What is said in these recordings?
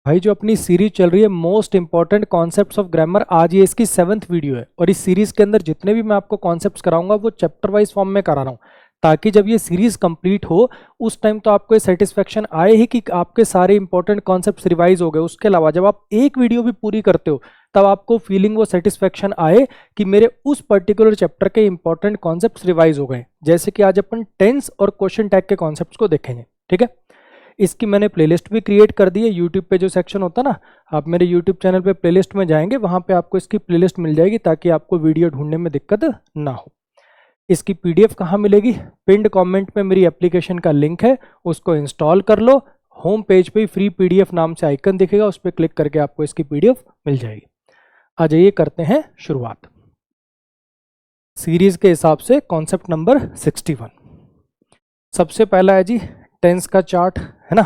भाई जो अपनी सीरीज चल रही है most important concepts of grammar, आज ये इसकी 7th वीडियो है और इस सीरीज के अंदर जितने भी मैं आपको कॉन्सेप्ट्स कराऊंगा वो चैप्टर वाइज फॉर्म में करा रहा हूँ, ताकि जब ये सीरीज कंप्लीट हो उस टाइम तो आपको ये सेटिस्फेक्शन आए ही कि आपके सारे इंपॉर्टेंट कॉन्सेप्ट्स रिवाइज हो गए। उसके अलावा जब आप एक वीडियो भी पूरी करते हो तब आपको फीलिंग वो सेटिस्फेक्शन आए कि मेरे उस पर्टिकुलर चैप्टर के इंपॉर्टेंट कॉन्सेप्ट्स रिवाइज हो गए। जैसे कि आज अपन टेंस और क्वेश्चन टैग के कॉन्सेप्ट्स को देखेंगे, ठीक है। इसकी मैंने प्लेलिस्ट भी क्रिएट कर दी है। यूट्यूब पे जो सेक्शन होता है ना, आप मेरे यूट्यूब चैनल पे प्लेलिस्ट में जाएंगे, वहाँ पे आपको इसकी प्लेलिस्ट मिल जाएगी ताकि आपको वीडियो ढूंढने में दिक्कत ना हो। इसकी पीडीएफ कहाँ मिलेगी? पिंड कमेंट में मेरी एप्लीकेशन का लिंक है, उसको इंस्टॉल कर लो। होम पेज पे फ्री पीडीएफ नाम से आइकन दिखेगा, उस पर क्लिक करके आपको इसकी पीडीएफ मिल जाएगी। आ जाइए करते हैं शुरुआत सीरीज के हिसाब से। कॉन्सेप्ट नंबर 61 सबसे पहला है जी टेंस का चार्ट, है ना।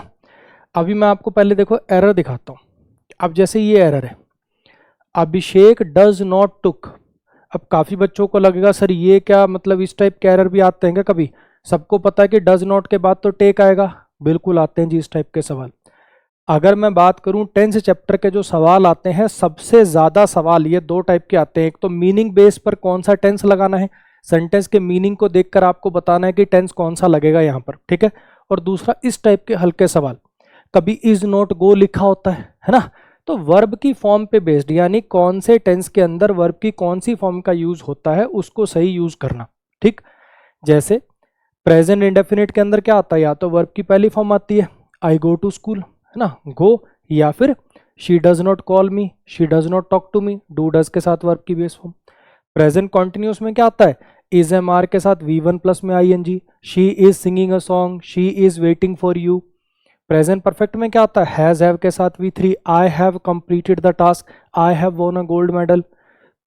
अभी मैं आपको पहले देखो एरर दिखाता हूँ। अब जैसे ये एरर है, अभिषेक डज नॉट टुक। अब काफ़ी बच्चों को लगेगा सर ये क्या मतलब, इस टाइप के एरर भी आते हैं क्या कभी? सबको पता है कि डज नॉट के बाद तो टेक आएगा, बिल्कुल आते हैं जी इस टाइप के सवाल। अगर मैं बात करूं टेंस चैप्टर के जो सवाल आते हैं, सबसे ज़्यादा सवाल ये दो टाइप के आते हैं। एक तो मीनिंग बेस पर कौन सा टेंस लगाना है, सेंटेंस के मीनिंग को देखकर आपको बताना है कि टेंस कौन सा लगेगा यहाँ पर, ठीक है। और दूसरा इस टाइप के हल्के सवाल, कभी इज नॉट गो लिखा होता है ना, तो वर्ब की फॉर्म पे बेस्ड, यानी कौन से टेंस के अंदर वर्ब की कौन सी फॉर्म का यूज होता है उसको सही यूज करना, ठीक। जैसे प्रेजेंट इंडेफिनिट के अंदर क्या आता है, या तो वर्ब की पहली फॉर्म आती है आई गो टू स्कूल, है ना, गो, या फिर she does not call me, she does not talk to me, do does के साथ वर्ब की बेस फॉर्म। प्रेजेंट कॉन्टिन्यूस में क्या आता है, इज एम आर के साथ V1 प्लस में ING, she is singing a song, she is waiting for you. Present perfect में क्या आता है, हैज हैव के साथ V3, I have completed the task, I have won a gold medal.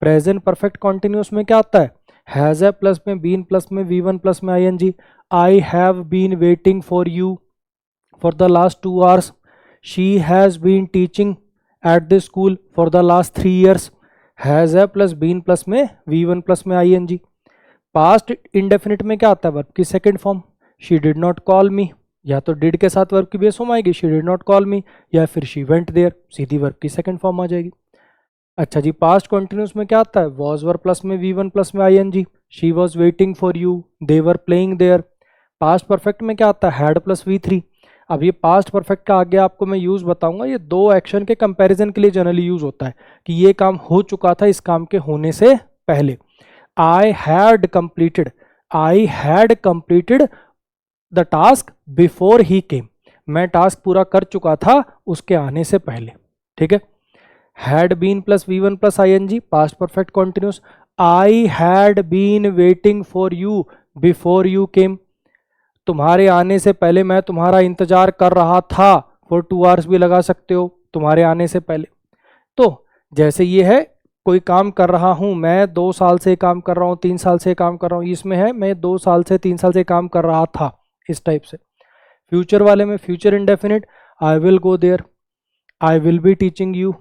Present perfect continuous में क्या आता है, हैज हैव प्लस में बीन प्लस में V1 प्लस में ING, I have been waiting for you for the last 2 hours, she has been teaching at the school for the last 3 years, has have plus been plus में V1 plus में ING। Past indefinite में क्या आता है, verb की second form, she did not call me, या तो did के साथ वर्ब की बेस फॉर्म आएगी she did not call me, या फिर शी वेंट देयर, सीधी वर्ब की सेकंड फॉर्म आ जाएगी। अच्छा जी, पास्ट कंटिन्यूस में क्या आता है, वॉज वर्ब प्लस में V1 प्लस में ING, she was waiting for you, they were playing there. Past perfect में क्या आता है, हैड प्लस V3। अब ये पास्ट परफेक्ट का आगे आपको मैं यूज बताऊंगा, ये दो एक्शन के कंपैरिजन के लिए जनरली यूज होता है कि ये काम हो चुका था इस काम के होने से पहले। I had completed the task before he came, मैं टास्क पूरा कर चुका था उसके आने से पहले, ठीक है। had been plus V1 plus ING, past perfect continuous, I had been waiting for you before you came, तुम्हारे आने से पहले मैं तुम्हारा इंतजार कर रहा था, for 2 hours भी लगा सकते हो, तुम्हारे आने से पहले। तो जैसे ये है कोई काम कर रहा हूं, मैं 2 साल से काम कर रहा हूं, 3 साल से काम कर रहा हूं, इसमें है मैं 2 साल से 3 साल से काम कर रहा था, इस टाइप से। फ्यूचर वाले में future indefinite, I will go there, I will be teaching you,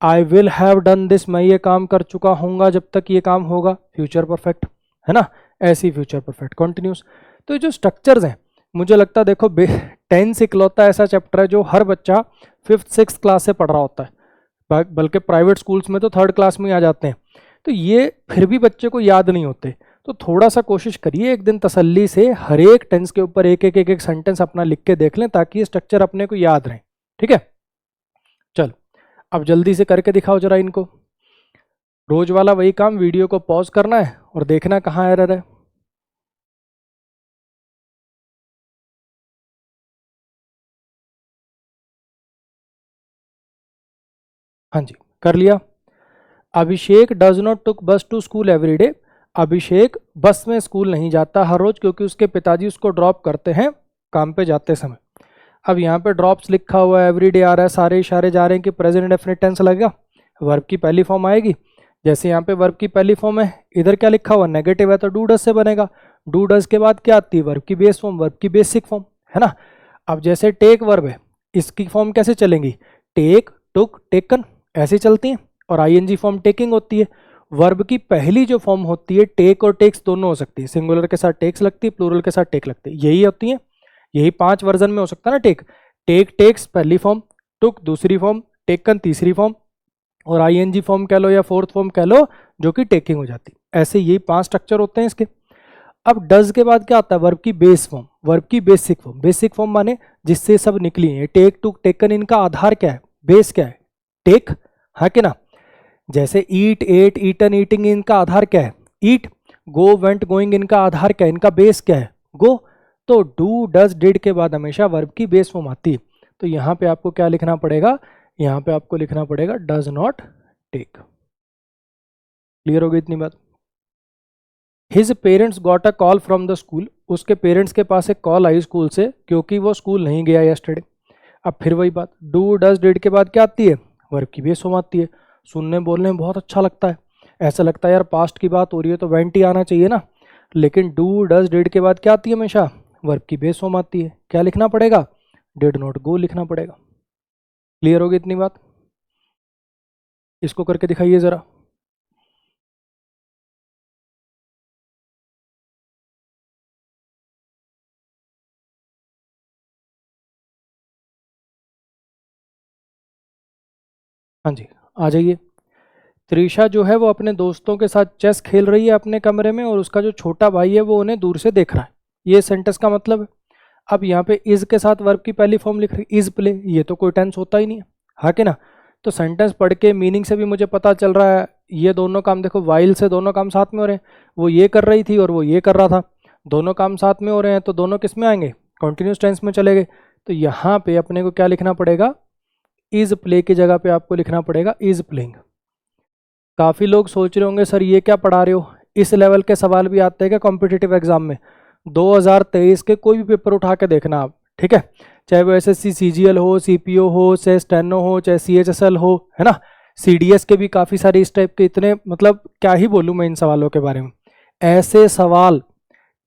I will have done this, मैं ये काम कर चुका हूँगा जब तक ये काम होगा, फ्यूचर परफेक्ट, है ना। ऐसी फ्यूचर परफेक्ट कॉन्टिन्यूस। तो ये जो स्ट्रक्चर्स हैं, मुझे लगता है देखो टेंस इकलौता ऐसा चैप्टर है जो हर बच्चा 5th 6th क्लास से पढ़ रहा होता है, बल्कि प्राइवेट स्कूल्स में तो 3rd क्लास में आ जाते हैं, तो ये फिर भी बच्चे को याद नहीं होते। तो थोड़ा सा कोशिश करिए एक दिन तसल्ली से हर एक टेंस के ऊपर एक सेंटेंस अपना लिख के देख लें, ताकि ये स्ट्रक्चर अपने को याद रहे, ठीक है। चलो अब जल्दी से करके दिखाओ जरा इनको। रोज वाला वही काम, वीडियो को पॉज करना है और देखना कहाँ एरर है। हाँ जी, कर लिया। अभिषेक डज नॉट टुक बस टू स्कूल एवरी डे, अभिषेक बस में स्कूल नहीं जाता हर रोज क्योंकि उसके पिताजी उसको ड्रॉप करते हैं काम पे जाते समय। अब यहाँ पे ड्रॉप्स लिखा हुआ है, एवरी डे आ रहा है, सारे इशारे जा रहे हैं कि प्रेजेंट इंडेफिनिट टेंस लगेगा, वर्ब की पहली फॉर्म आएगी। जैसे यहाँ पे वर्ब की पहली फॉर्म है, इधर क्या लिखा हुआ, नेगेटिव है तो डू डज से बनेगा, डू डज के बाद क्या आती है, वर्ब की बेस फॉर्म, वर्ब की बेसिक फॉर्म, है ना। अब जैसे टेक वर्ब है, इसकी फॉर्म कैसे चलेंगी, टेक, टुक, टेकन, ऐसे चलती हैं, और ING फॉर्म टेकिंग होती है। वर्ब की पहली जो फॉर्म होती है, टेक और टेक्स दोनों हो सकती है, सिंगुलर के साथ टेक्स लगती है, प्लूरल के साथ टेक लगती है, यही होती है। यही 5 वर्जन में हो सकता है ना, टेक, टेक, टेक्स पहली फॉर्म, टुक दूसरी फॉर्म, टेकन तीसरी फॉर्म, और आईएनजी फॉर्म कह लो या फोर्थ फॉर्म कह लो जो कि टेकिंग हो जाती है। ऐसे यही 5 स्ट्रक्चर होते हैं इसके। अब डज के बाद क्या आता है? वर्ब की बेस फॉर्म, वर्ब की बेसिक फॉर्म। बेसिक फॉर्म माने जिससे सब निकली है। टेक, टुक, टेकन, इनका आधार क्या है? बेस क्या है? टेक, हाँ कि ना? जैसे ईट, एट, ईटन, ईटिंग, इनका आधार क्या है? ईट। गो, वेंट, गोइंग, इनका आधार क्या है? इनका बेस क्या है? गो। तो डू, डज, डिड के बाद हमेशा वर्ब की बेस फॉर्म आती है। तो यहाँ पे आपको क्या लिखना पड़ेगा? यहाँ पे आपको लिखना पड़ेगा डज नॉट टेक। क्लियर हो गई इतनी बात? His parents got a call from the school, उसके पेरेंट्स के पास एक कॉल आई स्कूल से क्योंकि वो स्कूल नहीं गया यस्टरडे। अब फिर वही बात, डू, डज, डिड के बाद क्या आती है? वर्ब की बेस फॉर्म आती है। सुनने बोलने में बहुत अच्छा लगता है, ऐसा लगता है यार पास्ट की बात हो रही है तो वेंट ही आना चाहिए ना, लेकिन डू, डज, डिड के बाद क्या आती है? हमेशा वर्ब की बेस फॉर्म आती है। क्या लिखना पड़ेगा? डिड नॉट गो लिखना पड़ेगा। क्लियर होगी इतनी बात? इसको करके दिखाइए जरा। हाँ जी, आ जाइए। त्रिशा जो है वो अपने दोस्तों के साथ चेस खेल रही है अपने कमरे में, और उसका जो छोटा भाई है वो उन्हें दूर से देख रहा है। ये सेंटेंस का मतलब है। अब यहाँ पे इज के साथ वर्ब की पहली फॉर्म लिख रही, इज प्ले, ये तो कोई टेंस होता ही नहीं है, हाँ कि ना? तो सेंटेंस पढ़ के मीनिंग से भी मुझे पता चल रहा है ये दोनों काम, देखो वाइल से दोनों काम साथ में हो रहे हैं। वो ये कर रही थी और वो ये कर रहा था, दोनों काम साथ में हो रहे हैं, तो दोनों किस में आएंगे? कॉन्टिन्यूस टेंस में चले गए। तो यहाँ पे अपने को क्या लिखना पड़ेगा? इज प्ले की जगह पे आपको लिखना पड़ेगा इज प्लेइंग। काफ़ी लोग सोच रहे होंगे सर ये क्या पढ़ा रहे हो, इस लेवल के सवाल भी आते हैं क्या कॉम्पिटिटिव एग्जाम में? 2023 के कोई भी पेपर उठा के देखना आप, ठीक है? चाहे वो एसएससी सीजीएल हो, सीपीओ हो, चाहे स्टेनो हो, चाहे सीएचएसएल हो, है ना? सीडीएस के भी काफ़ी सारे इस टाइप के, इतने मतलब क्या ही बोलूँ मैं इन सवालों के बारे में। ऐसे सवाल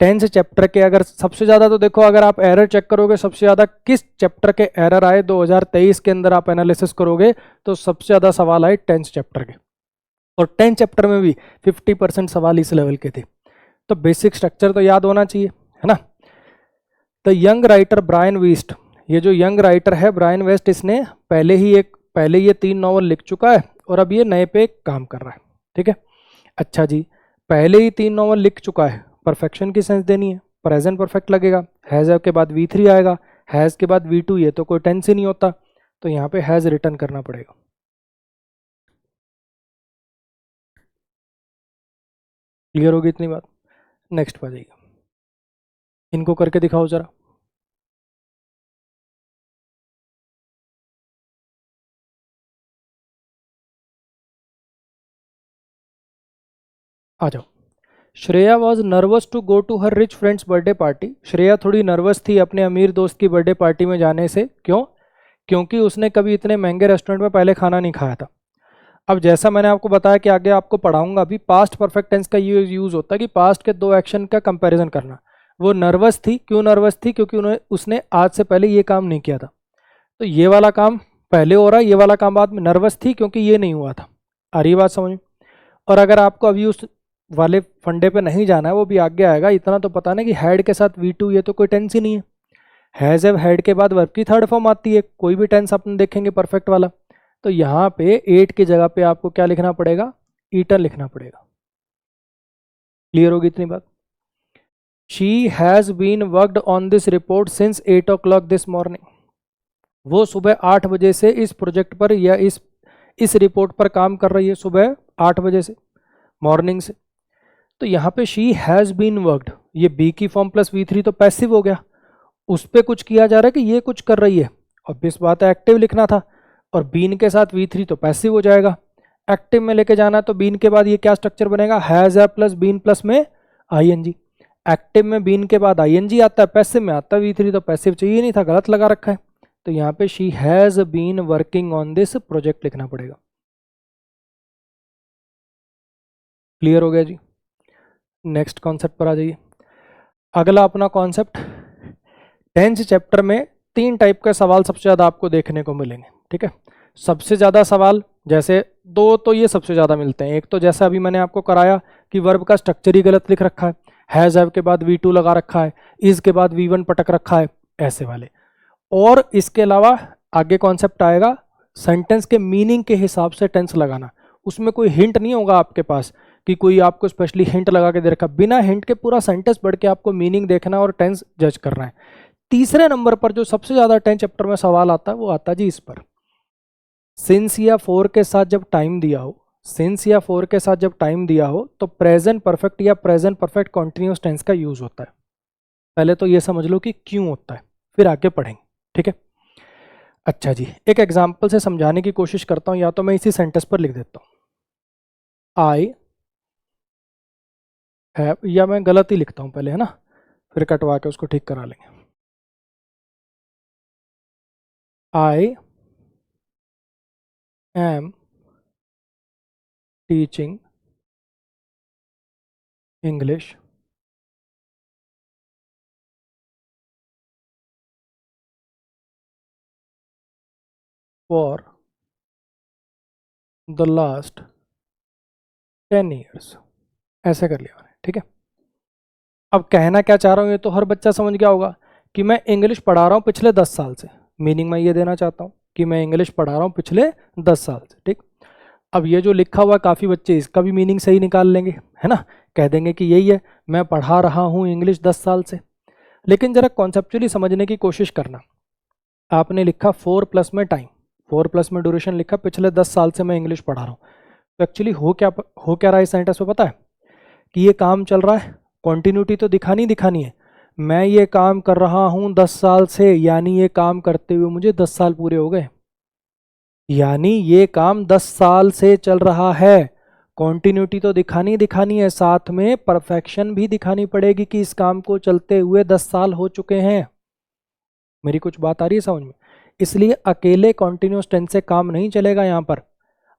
10th चैप्टर के, अगर सबसे ज़्यादा तो देखो अगर आप एरर चेक करोगे सबसे ज़्यादा किस चैप्टर के एरर आए 2023 के अंदर, आप एनालिसिस करोगे तो सबसे ज़्यादा सवाल आए 10th चैप्टर के, और 10th चैप्टर में भी 50% सवाल इस लेवल के थे। तो बेसिक स्ट्रक्चर तो याद होना चाहिए, है ना? The young writer Brian West, ये जो यंग राइटर है ब्रायन वेस्ट, इसने पहले ये 3 नॉवल लिख चुका है और अब ये नए पे काम कर रहा है, ठीक है? अच्छा जी, पहले ही 3 नॉवल लिख चुका है, परफेक्शन की सेंस देनी है, प्रेजेंट परफेक्ट लगेगा। हैज़ के बाद V3 आएगा, हैज़ के बाद V2, ये तो कोई टेंस ही नहीं होता, तो यहाँ पे हैज़ रिटर्न करना पड़ेगा। क्लियर होगी इतनी बात? नेक्स्ट पर जाइए, इनको करके दिखाओ जरा। आ जाओ। Shreya was nervous to go to her rich friend's birthday party, Shreya थोड़ी नर्वस थी अपने अमीर दोस्त की बर्थडे पार्टी में जाने से। क्यों? क्योंकि उसने कभी इतने महंगे रेस्टोरेंट में पहले खाना नहीं खाया था। अब जैसा मैंने आपको बताया कि आगे आपको पढ़ाऊंगा, अभी पास्ट परफेक्ट टेंस का ये यूज़ होता है कि पास्ट के 2 एक्शन का कंपैरिजन करना। वो नर्वस थी, क्यों नर्वस थी? क्योंकि उसने आज से पहले ये काम नहीं किया था, तो ये वाला काम पहले हो रहा है, ये वाला काम बाद में। नर्वस थी क्योंकि ये नहीं हुआ था। आ रही बात समझ में? और अगर आपको अभी उस वाले फंडे पे नहीं जाना है, वो भी आगे आएगा, इतना तो पता नहीं कि हैड के साथ V2, ये तो कोई टेंस ही नहीं है। हैज़ एव हैड के बाद वर्ब की थर्ड फॉर्म आती है, कोई भी टेंस अपन देखेंगे परफेक्ट वाला। तो यहाँ पे 8 की जगह पे आपको क्या लिखना पड़ेगा? ईटन लिखना पड़ेगा। क्लियर होगी इतनी बात? She has been worked on this report since 8 o'clock this morning, वो सुबह 8 बजे से इस प्रोजेक्ट पर या इस रिपोर्ट पर काम कर रही है, सुबह 8 बजे से, मॉर्निंग से। तो यहाँ पे शी हैज़ बीन वर्कड, ये बी की फॉर्म प्लस V3 तो पैसिव हो गया, उस पर कुछ किया जा रहा है कि ये कुछ कर रही है, ऑब्वियस बात है एक्टिव लिखना था, और बीन के साथ V3 तो पैसिव हो जाएगा। एक्टिव में लेके जाना तो बीन के बाद ये क्या स्ट्रक्चर बनेगा? हैज़ है प्लस बीन प्लस में ING। एक्टिव में बीन के बाद ING आता है, पैसिव में आता है V3, तो पैसिव चाहिए नहीं था, गलत लगा रखा है। तो यहाँ पे she has been working on this project लिखना पड़ेगा। क्लियर हो गया जी? नेक्स्ट कॉन्सेप्ट पर आ जाइए। अगला अपना कॉन्सेप्ट, 10th चैप्टर में 3 टाइप के सवाल सबसे ज़्यादा आपको देखने को मिलेंगे, ठीक है? सबसे ज़्यादा सवाल, जैसे 2 तो ये सबसे ज़्यादा मिलते हैं। एक तो जैसा अभी मैंने आपको कराया कि वर्ब का स्ट्रक्चर ही गलत लिख रखा है, हैज़ हैव के बाद V2 लगा रखा है, इज़ के बाद V1 पटक रखा है, ऐसे वाले। और इसके अलावा आगे कॉन्सेप्ट आएगा सेंटेंस के मीनिंग के हिसाब से टेंस लगाना। उसमें कोई हिंट नहीं होगा आपके पास कि कोई आपको स्पेशली हिंट लगा के दे रखा, बिना हिंट के पूरा सेंटेंस पढ़ के आपको मीनिंग देखना और टेंस जज करना है। तीसरे नंबर पर जो सबसे ज्यादा 10 चैप्टर में सवाल आता है वो आता है जी इस पर, सिंस या फॉर के साथ जब टाइम दिया हो, सिंस या फॉर के साथ जब टाइम दिया हो तो प्रेजेंट परफेक्ट या प्रेजेंट परफेक्ट कॉन्टिन्यूअस टेंस का यूज होता है। पहले तो ये समझ लो कि क्यों होता है, फिर आगे पढ़ेंगे, ठीक है। अच्छा जी, एक एग्जाम्पल से समझाने की कोशिश करता हूं, या तो मैं इसी सेंटेंस पर लिख देता हूं आई हैव, या मैं गलत ही लिखता हूं पहले, है ना, फिर कटवा के उसको ठीक करा लेंगे। I am teaching English for the last 10 years, ऐसे कर लिया मैंने, ठीक है। अब कहना क्या चाह रहा हूँ ये तो हर बच्चा समझ गया होगा कि मैं इंग्लिश पढ़ा रहा हूँ पिछले 10 साल से। मीनिंग मैं ये देना चाहता हूँ कि मैं इंग्लिश पढ़ा रहा हूँ पिछले 10 साल से, ठीक। अब ये जो लिखा हुआ काफ़ी बच्चे इसका भी मीनिंग सही निकाल लेंगे, है ना, कह देंगे कि यही है, मैं पढ़ा रहा हूँ इंग्लिश 10 साल से। लेकिन जरा कॉन्सेप्चुअली समझने की कोशिश करना। आपने लिखा 4 प्लस में टाइम, 4 प्लस में ड्यूरेशन लिखा, पिछले 10 साल से मैं इंग्लिश पढ़ा रहा हूँ। तो एक्चुअली हो क्या रहा है इस सेंटेंस में पता है कि ये काम चल रहा है, कॉन्टिन्यूटी तो दिखानी है। मैं ये काम कर रहा हूँ 10 साल से, यानी ये काम करते हुए मुझे 10 साल पूरे हो गए, यानी ये काम 10 साल से चल रहा है। कॉन्टिन्यूटी तो दिखानी है, साथ में परफेक्शन भी दिखानी पड़ेगी कि इस काम को चलते हुए 10 साल हो चुके हैं। मेरी कुछ बात आ रही है समझ में? इसलिए अकेले कॉन्टिन्यूस टेंस से काम नहीं चलेगा यहाँ पर।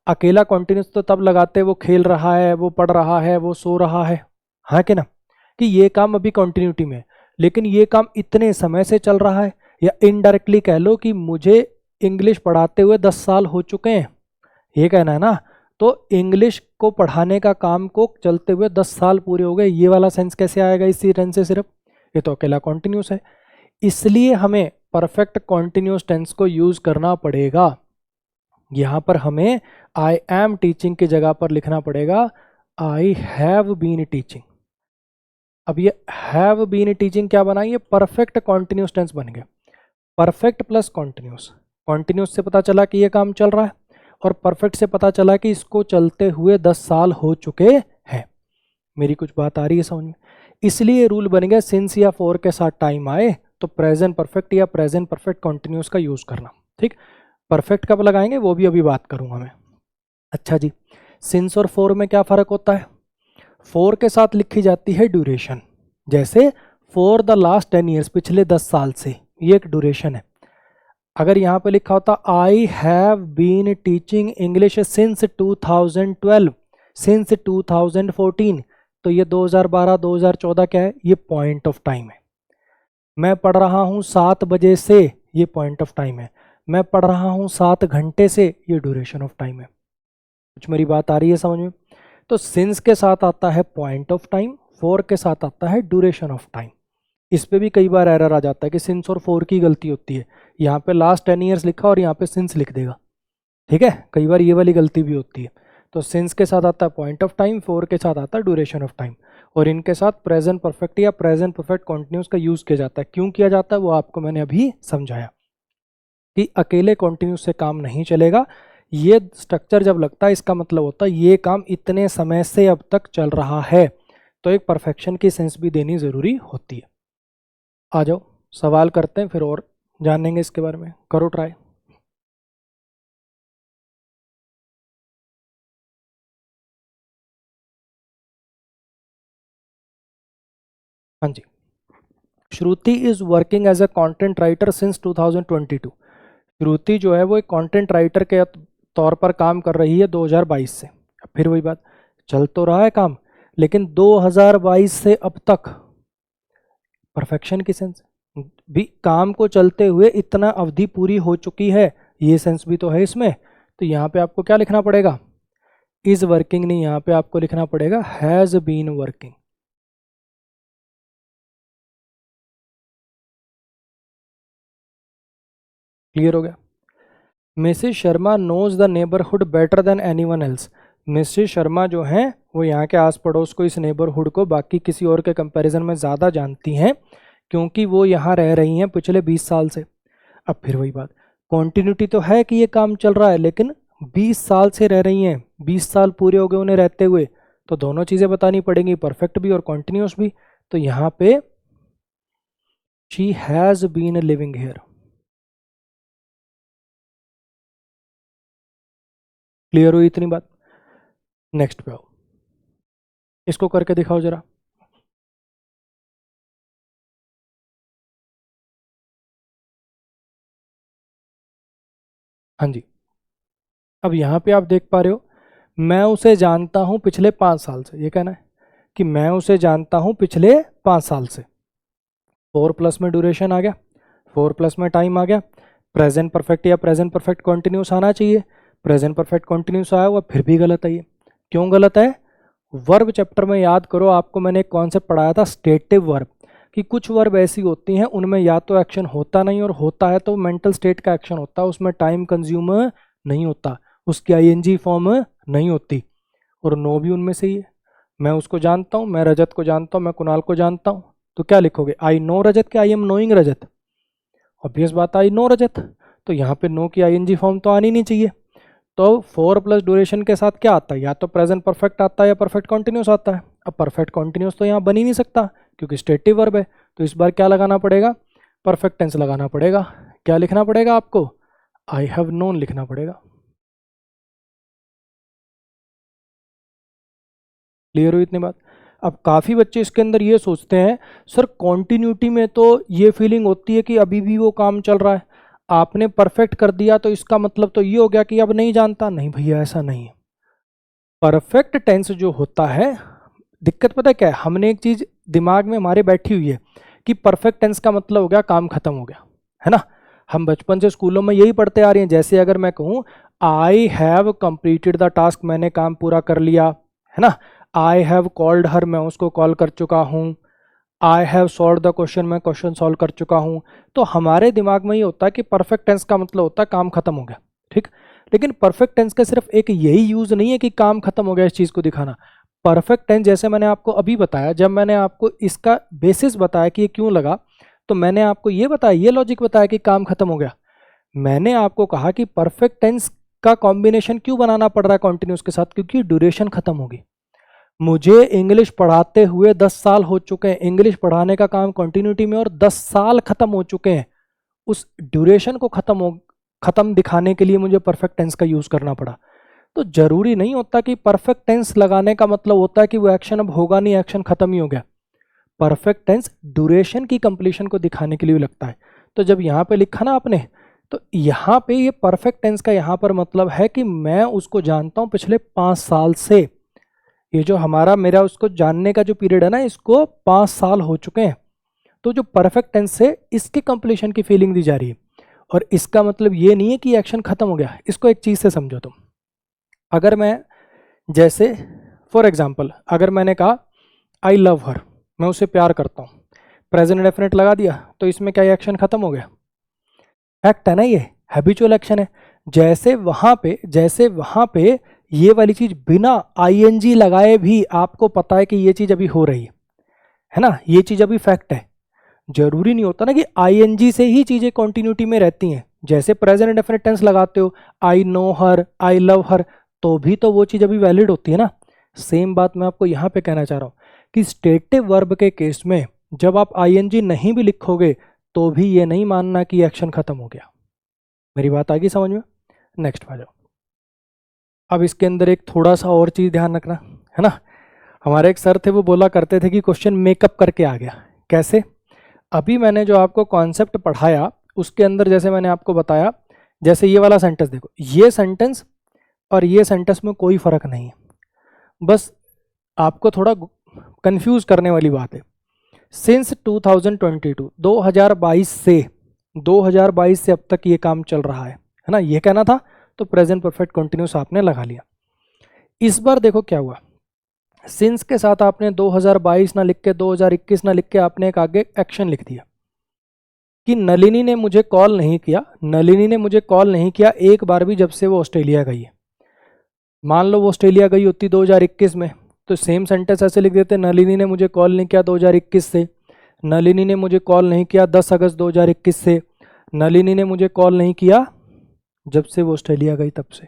अकेला कॉन्टिन्यूस तो तब लगाते वो खेल रहा है, वो पढ़ रहा है, वो सो रहा है, हाँ कि ना, कि ये काम अभी कॉन्टिन्यूटी में है, लेकिन ये काम इतने समय से चल रहा है। या इनडायरेक्टली कह लो कि मुझे इंग्लिश पढ़ाते हुए 10 साल हो चुके हैं, ये कहना है ना। तो इंग्लिश को पढ़ाने का काम को चलते हुए 10 साल पूरे हो गए, ये वाला सेंस कैसे आएगा इसी टेंस से? सिर्फ ये तो अकेला कॉन्टिन्यूस है, इसलिए हमें परफेक्ट कॉन्टिन्यूस टेंस को यूज करना पड़ेगा। यहां पर हमें आई एम टीचिंग की जगह पर लिखना पड़ेगा आई हैव बीन टीचिंग। अब ये हैव बीन टीचिंग क्या बना, ये परफेक्ट कॉन्टिन्यूस टेंस बन गया। परफेक्ट प्लस कॉन्टिन्यूस, कॉन्टिन्यूस से पता चला कि ये काम चल रहा है, और परफेक्ट से पता चला कि इसको चलते हुए 10 साल हो चुके हैं। मेरी कुछ बात आ रही है समझ में? इसलिए रूल बन गया, सिंस या फॉर के साथ टाइम आए तो प्रेजेंट परफेक्ट या प्रेजेंट परफेक्ट कॉन्टिन्यूस का यूज करना, ठीक। परफेक्ट कब लगाएंगे वो भी अभी बात करूंगा मैं। अच्छा जी, सिंस और फॉर में क्या फर्क होता है? फॉर के साथ लिखी जाती है ड्यूरेशन, जैसे फॉर द लास्ट 10 ईयर्स, पिछले 10 साल से, ये एक ड्यूरेशन है। अगर यहाँ पे लिखा होता I have been teaching English since 2012, since 2014, तो ये 2012 2014 क्या है, ये पॉइंट ऑफ टाइम है। मैं पढ़ रहा हूँ 7 बजे से, ये पॉइंट ऑफ टाइम है। मैं पढ़ रहा हूँ 7 घंटे से, ये ड्यूरेशन ऑफ टाइम है। कुछ मेरी बात आ रही है समझ में? तो सिंस के साथ आता है पॉइंट ऑफ टाइम, फॉर के साथ आता है ड्यूरेशन ऑफ टाइम। इस पे भी कई बार एरर आ जाता है कि सिंस और फॉर की गलती होती है, यहाँ पे लास्ट 10 ईयर्स लिखा और यहाँ पे सिंस लिख देगा, ठीक है, कई बार ये वाली गलती भी होती है। तो सिंस के साथ आता है पॉइंट ऑफ टाइम, फॉर के साथ आता है ड्यूरेशन ऑफ टाइम, और इनके साथ प्रेजेंट परफेक्ट या प्रेजेंट परफेक्ट कॉन्टिन्यूस का यूज किया जाता है। क्यों किया जाता है वो आपको मैंने अभी समझाया कि अकेले कॉन्टिन्यूस से काम नहीं चलेगा। ये स्ट्रक्चर जब लगता है इसका मतलब होता है ये काम इतने समय से अब तक चल रहा है, तो एक परफेक्शन की सेंस भी देनी ज़रूरी होती है। आ जाओ सवाल करते हैं, फिर और जानेंगे इसके बारे में, करो ट्राई। हाँ जी, Shruti is working as a content writer since 2022। Shruti जो है वो एक कंटेंट राइटर के तौर पर काम कर रही है 2022 से। फिर वही बात, चल तो रहा है काम, लेकिन 2022 से अब तक परफेक्शन की सेंस भी, काम को चलते हुए इतना अवधि पूरी हो चुकी है, ये सेंस भी तो है इसमें। तो यहाँ पे आपको क्या लिखना पड़ेगा, इज वर्किंग नहीं, यहाँ पे आपको लिखना पड़ेगा हैज बीन वर्किंग। क्लियर हो गया? Mrs Sharma knows the neighbourhood better than anyone else. Mrs Sharma जो हैं वो यहाँ के आस पड़ोस को, इस नेबरहुड को बाकी किसी और के कंपैरिजन में ज़्यादा जानती हैं, क्योंकि वो यहाँ रह रही हैं पिछले 20 साल से। अब फिर वही बात, कॉन्टिन्यूटी तो है कि ये काम चल रहा है, लेकिन 20 साल से रह रही हैं, 20 साल पूरे हो गए उन्हें रहते हुए, तो दोनों चीज़ें बतानी पड़ेंगी, परफेक्ट भी और कॉन्टिन्यूस भी। तो यहाँ पे she has been living here. Clear हुई इतनी बात? नेक्स्ट पे आओ, इसको करके दिखाओ जरा। हाँ जी, अब यहाँ पे आप देख पा रहे हो, मैं उसे जानता हूँ पिछले 5 साल से, ये कहना है कि मैं उसे जानता हूँ पिछले 5 साल से। 4 प्लस में ड्यूरेशन आ गया, 4 प्लस में टाइम आ गया, प्रेजेंट परफेक्ट या प्रेजेंट परफेक्ट कॉन्टिन्यूस आना चाहिए, प्रेजेंट परफेक्ट कॉन्टिन्यूस आया हुआ, फिर भी गलत है ये। क्यों गलत है? वर्ब चैप्टर में याद करो, आपको मैंने एक कॉन्सेप्ट पढ़ाया था स्टेटिव वर्ब, कि कुछ वर्ब ऐसी होती हैं उनमें या तो एक्शन होता नहीं, और होता है तो मेंटल स्टेट का एक्शन होता है, उसमें टाइम कंज्यूम नहीं होता, उसकी आईएनजी फॉर्म नहीं होती, और नो भी उनमें से ही है। मैं उसको जानता हूँ, मैं रजत को जानता हूँ, मैं कुणाल को जानता हूँ, तो क्या लिखोगे? आई नो रजत के I am knowing Rajat? Obvious बात, आई नो रजत। तो यहाँ पे नो की आईएनजी फॉर्म तो आनी नहीं चाहिए। तो 4 प्लस ड्यूरेशन के साथ क्या आता है? या तो प्रेजेंट परफेक्ट आता है या परफेक्ट कॉन्टिन्यूस आता है। अब परफेक्ट कॉन्टिन्यूस तो यहाँ बन ही नहीं सकता क्योंकि स्टेटिव वर्ब है, तो इस बार क्या लगाना पड़ेगा? परफेक्ट टेंस लगाना पड़ेगा। क्या लिखना पड़ेगा आपको? आई हैव नोन लिखना पड़ेगा। क्लियर हुई इतनी बात? अब काफ़ी बच्चे इसके अंदर ये सोचते हैं, सर कॉन्टिन्यूटी में तो ये फीलिंग होती है कि अभी भी वो काम चल रहा है, आपने परफेक्ट कर दिया तो इसका मतलब तो ये हो गया कि अब नहीं जानता। नहीं भैया, ऐसा नहीं है। परफेक्ट टेंस जो होता है, दिक्कत पता है क्या है, हमने एक चीज दिमाग में हमारे बैठी हुई है कि परफेक्ट टेंस का मतलब हो गया काम खत्म हो गया, है ना। हम बचपन से स्कूलों में यही पढ़ते आ रहे हैं। जैसे अगर मैं कहूँ आई हैव कंप्लीटेड द टास्क, मैंने काम पूरा कर लिया, है ना। आई हैव कॉल्ड हर, मैं उसको कॉल कर चुका हूँ। I have solve the question, मैं क्वेश्चन सॉल्व कर चुका हूँ। तो हमारे दिमाग में ये होता है कि परफेक्ट टेंस का मतलब होता है काम खत्म हो गया, ठीक। लेकिन परफेक्ट टेंस का सिर्फ एक यही यूज नहीं है कि काम खत्म हो गया, इस चीज को दिखाना। परफेक्ट टेंस जैसे मैंने आपको अभी बताया, जब मैंने आपको इसका बेसिस बताया कि ये क्यों लगा, तो मैंने आपको ये बताया, ये लॉजिक बताया कि काम खत्म हो गया। मैंने आपको कहा कि परफेक्ट टेंस का कॉम्बिनेशन क्यों बनाना पड़ रहा है कॉन्टिन्यूस के साथ, क्योंकि ड्यूरेशन खत्म होगी। मुझे इंग्लिश पढ़ाते हुए 10 साल हो चुके हैं, इंग्लिश पढ़ाने का काम कंटिन्यूटी में, और 10 साल खत्म हो चुके हैं। उस ड्यूरेशन को खत्म दिखाने के लिए मुझे परफेक्ट टेंस का यूज करना पड़ा। तो जरूरी नहीं होता कि परफेक्ट टेंस लगाने का मतलब होता है कि वो एक्शन अब होगा नहीं, एक्शन खत्म ही हो गया। परफेक्ट टेंस ड्यूरेशन की कंप्लीशन को दिखाने के लिए लगता है। तो जब यहाँ पे लिखा ना आपने, तो यहाँ पे ये परफेक्ट टेंस का यहाँ पर मतलब है कि मैं उसको जानता हूँ पिछले 5 साल से। ये जो हमारा मेरा उसको जानने का जो पीरियड है ना, इसको 5 साल हो चुके हैं। तो जो परफेक्ट टेंस से इसके कंप्लीशन की फीलिंग दी जा रही है, और इसका मतलब ये नहीं है कि एक्शन खत्म हो गया। इसको एक चीज से समझो तुम, अगर मैं जैसे फॉर एग्जाम्पल अगर मैंने कहा आई लव हर, मैं उसे प्यार करता हूँ, प्रेजेंट डेफिनेट लगा दिया, तो इसमें क्या एक्शन खत्म हो गया? फैक्ट है ना, ये हैबिचुअल एक्शन है। जैसे वहां पे ये वाली चीज बिना आईएनजी लगाए भी आपको पता है कि ये चीज अभी हो रही है ना, ये चीज अभी फैक्ट है। जरूरी नहीं होता ना कि आईएनजी से ही चीजें कंटिन्यूटी में रहती हैं। जैसे प्रेजेंट इंडेफिनिट टेंस लगाते हो, I know her, I love हर, तो भी तो वो चीज अभी वैलिड होती है ना। सेम बात मैं आपको यहाँ पे कहना चाह रहा हूँ कि स्टेटिव वर्ब के केस में जब आप आईएनजी नहीं भी लिखोगे तो भी ये नहीं मानना कि एक्शन खत्म हो गया। मेरी बात आ गई समझ में? नेक्स्ट आ जाओ। अब इसके अंदर एक थोड़ा सा और चीज ध्यान रखना, है ना। हमारे एक सर थे, वो बोला करते थे कि क्वेश्चन मेकअप करके आ गया। कैसे? अभी मैंने जो आपको कॉन्सेप्ट पढ़ाया उसके अंदर जैसे मैंने आपको बताया, जैसे ये वाला सेंटेंस देखो, ये सेंटेंस और ये सेंटेंस में कोई फर्क नहीं है, बस आपको थोड़ा कंफ्यूज करने वाली बात है। सिंस 2022, 2022 से अब तक ये काम चल रहा है ना, ये कहना था। तो प्रेजेंट परफेक्ट कंटिन्यूस आपने लगा लिया। इस बार देखो क्या हुआ, सिंस के साथ आपने 2022 ना लिख के 2021 ना लिख के आपने एक आगे एक्शन लिख दिया। कि नलिनी ने मुझे कॉल नहीं किया, नलिनी ने मुझे कॉल नहीं किया एक बार भी जब से वो ऑस्ट्रेलिया गई है। मान लो वो ऑस्ट्रेलिया गई होती 2021 में, तो सेम सेंटेंस ऐसे लिख देते, नलिनी ने मुझे कॉल नहीं किया 2021 से, नलिनी ने मुझे कॉल नहीं किया 10 अगस्त 2021 से, नलिनी ने मुझे कॉल नहीं किया जब से वो ऑस्ट्रेलिया गई तब से।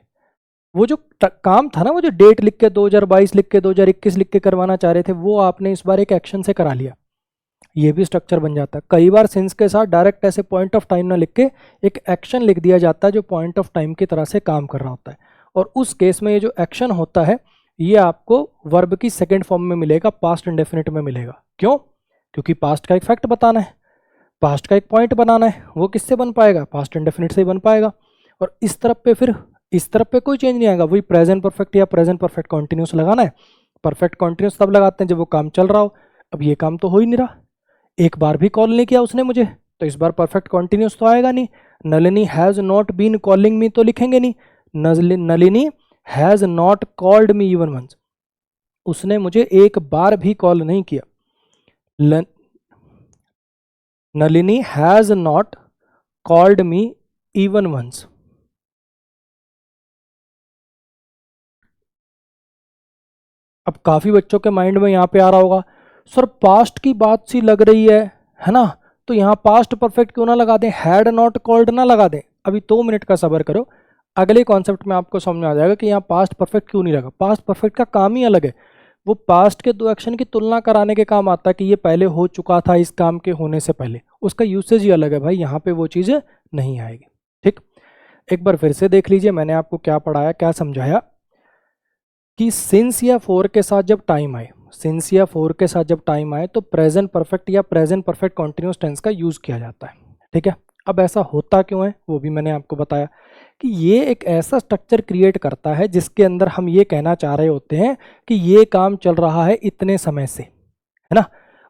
वो जो काम था ना, वो जो डेट लिख के 2022 लिख के 2021 लिख के करवाना चाह रहे थे, वो आपने इस बार एक एक्शन से करा लिया, ये भी स्ट्रक्चर बन जाता है। कई बार सिंस के साथ डायरेक्ट ऐसे पॉइंट ऑफ टाइम ना लिख के एक एक्शन लिख दिया जाता है जो पॉइंट ऑफ टाइम की तरह से काम कर रहा होता है, और उस केस में ये जो एक्शन होता है ये आपको वर्ब की सेकेंड फॉर्म में मिलेगा, पास्ट इंडेफिनिट में मिलेगा। क्यों? क्योंकि पास्ट का एक फैक्ट बताना है, पास्ट का एक पॉइंट बनाना है, वो किससे बन पाएगा? पास्ट इंडेफिनिट से ही बन पाएगा। और इस तरफ पे फिर इस तरफ पे कोई चेंज नहीं आएगा, वही प्रेजेंट परफेक्ट या प्रेजेंट परफेक्ट कॉन्टिन्यूस लगाना है। परफेक्ट कॉन्टिन्यूस तब लगाते हैं जब वो काम चल रहा हो। अब ये काम तो हो ही नहीं रहा, एक बार भी कॉल नहीं किया उसने मुझे, तो इस बार परफेक्ट कॉन्टिन्यूस तो आएगा नहीं। Nalini has not been calling me तो लिखेंगे नहीं, Nalini has not called me even once, उसने मुझे एक बार भी कॉल नहीं किया। Nalini has not called me even once. अब काफ़ी बच्चों के माइंड में यहाँ पे आ रहा होगा, सर पास्ट की बात सी लग रही है ना, तो यहाँ पास्ट परफेक्ट क्यों ना लगा दें, हैड नॉट कॉल्ड ना लगा दें। अभी 2 मिनट का सब्र करो, अगले कॉन्सेप्ट में आपको समझ में आ जाएगा कि यहाँ पास्ट परफेक्ट क्यों नहीं लगा। पास्ट परफेक्ट का काम ही अलग है, वो पास्ट के दो एक्शन की तुलना कराने के काम आता है कि ये पहले हो चुका था इस काम के होने से पहले, उसका यूसेज ही अलग है भाई, यहाँ पे वो चीज़ नहीं आएगी। ठीक, एक बार फिर से देख लीजिए मैंने आपको क्या पढ़ाया, क्या समझाया कि सिंस या फॉर के साथ जब टाइम आए, सिंस या फॉर के साथ जब टाइम आए तो प्रेजेंट परफेक्ट या प्रेजेंट परफेक्ट कॉन्टिन्यूस टेंस का यूज़ किया जाता है। ठीक है, अब ऐसा होता क्यों है वो भी मैंने आपको बताया कि ये एक ऐसा स्ट्रक्चर क्रिएट करता है जिसके अंदर हम ये कहना चाह रहे होते हैं कि ये काम चल रहा है इतने समय से, है ना।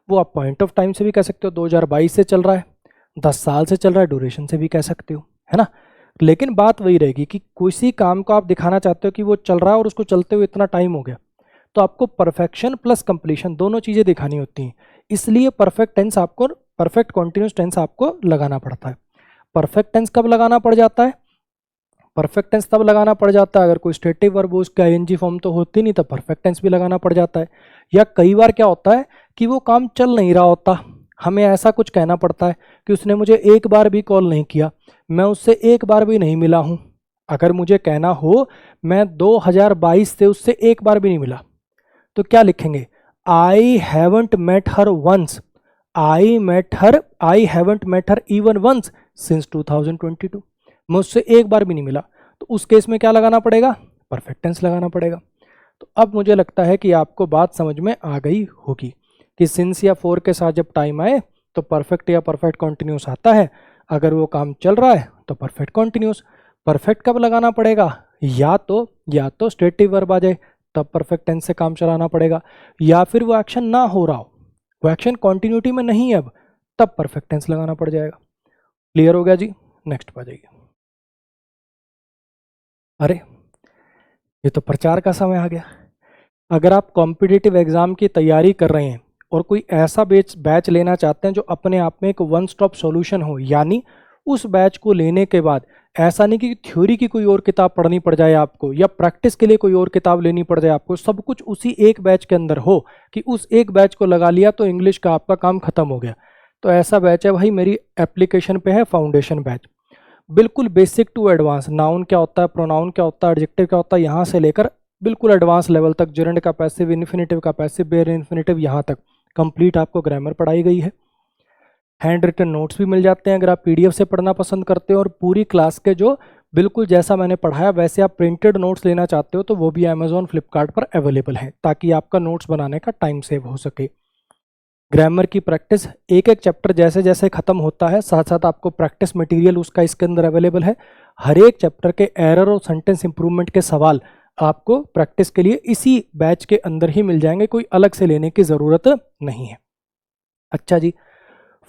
वो आप पॉइंट ऑफ टाइम से भी कह सकते हो, 2022 से चल रहा है, 10 साल से चल रहा है, ड्यूरेशन से भी कह सकते हो, है ना। लेकिन बात वही रहेगी कि किसी काम को आप दिखाना चाहते हो कि वो चल रहा है और उसको चलते हुए इतना टाइम हो गया, तो आपको परफेक्शन प्लस कंप्लीशन दोनों चीज़ें दिखानी होती हैं, इसलिए परफेक्ट टेंस आपको, परफेक्ट कॉन्टिन्यूस टेंस आपको लगाना पड़ता है। परफेक्ट टेंस कब लगाना पड़ जाता है? परफेक्ट टेंस तब लगाना पड़ जाता है अगर कोई स्टेटिव वर्ब हो, उसका आईएनजी फॉर्म तो होती नहीं, तब परफेक्ट टेंस भी लगाना पड़ जाता है। या कई बार क्या होता है कि वो काम चल नहीं रहा होता, हमें ऐसा कुछ कहना पड़ता है कि उसने मुझे एक बार भी कॉल नहीं किया, मैं उससे एक बार भी नहीं मिला हूँ। अगर मुझे कहना हो मैं 2022 से उससे एक बार भी नहीं मिला, तो क्या लिखेंगे? I haven't met her once, I haven't met her even once since 2022, मैं उससे एक बार भी नहीं मिला, तो उस केस में क्या लगाना पड़ेगा? परफेक्ट टेंस लगाना पड़ेगा। तो अब मुझे लगता है कि आपको बात समझ में आ गई होगी कि सिंस या फॉर के साथ जब टाइम आए तो परफेक्ट या परफेक्ट कॉन्टिन्यूस आता है, अगर वो काम चल रहा है तो परफेक्ट कॉन्टिन्यूस। परफेक्ट कब लगाना पड़ेगा? या तो स्टेटिव वर्ब आ जाए तब परफेक्ट टेंस से काम चलाना पड़ेगा, या फिर वो एक्शन ना हो रहा हो, वो एक्शन कॉन्टिन्यूटी में नहीं है अब, तब परफेक्ट टेंस लगाना पड़ जाएगा। क्लियर हो गया जी? नेक्स्ट पे जाइए। अरे ये तो प्रचार का समय आ गया। अगर आप कॉम्पिटिटिव एग्जाम की तैयारी कर रहे हैं और कोई ऐसा बैच लेना चाहते हैं जो अपने आप में एक वन स्टॉप सॉल्यूशन हो, यानी उस बैच को लेने के बाद ऐसा नहीं कि थ्योरी की कोई और किताब पढ़नी पड़ जाए आपको, या प्रैक्टिस के लिए कोई और किताब लेनी पड़ जाए आपको, सब कुछ उसी एक बैच के अंदर हो कि उस एक बैच को लगा लिया तो इंग्लिश का आपका काम खत्म हो गया, तो ऐसा बैच है भाई मेरी एप्लीकेशन पे है, फाउंडेशन बैच। बिल्कुल बेसिक टू एडवांस, नाउन क्या होता है, प्रोनाउन क्या होता है, एडजेक्टिव क्या होता है, यहाँ से लेकर बिल्कुल एडवांस लेवल तक, जेरेंड का पैसिव, इन्फिनेटिव का पैसिव, बेयर इन्फिनेटिव, यहाँ तक कंप्लीट आपको ग्रामर पढ़ाई गई है। हैंड रिटन नोट्स भी मिल जाते हैं अगर आप पीडीएफ से पढ़ना पसंद करते हो, और पूरी क्लास के जो बिल्कुल जैसा मैंने पढ़ाया वैसे आप प्रिंटेड नोट्स लेना चाहते हो तो वो भी अमेजोन फ्लिपकार्ट पर अवेलेबल है, ताकि आपका नोट्स बनाने का टाइम सेव हो सके। ग्रामर की प्रैक्टिस, एक एक चैप्टर जैसे जैसे खत्म होता है साथ साथ आपको प्रैक्टिस मटेरियल उसका इसके अंदर अवेलेबल है। हर एक चैप्टर के एरर और सेंटेंस इंप्रूवमेंट के सवाल आपको प्रैक्टिस के लिए इसी बैच के अंदर ही मिल जाएंगे, कोई अलग से लेने की ज़रूरत नहीं है। अच्छा जी,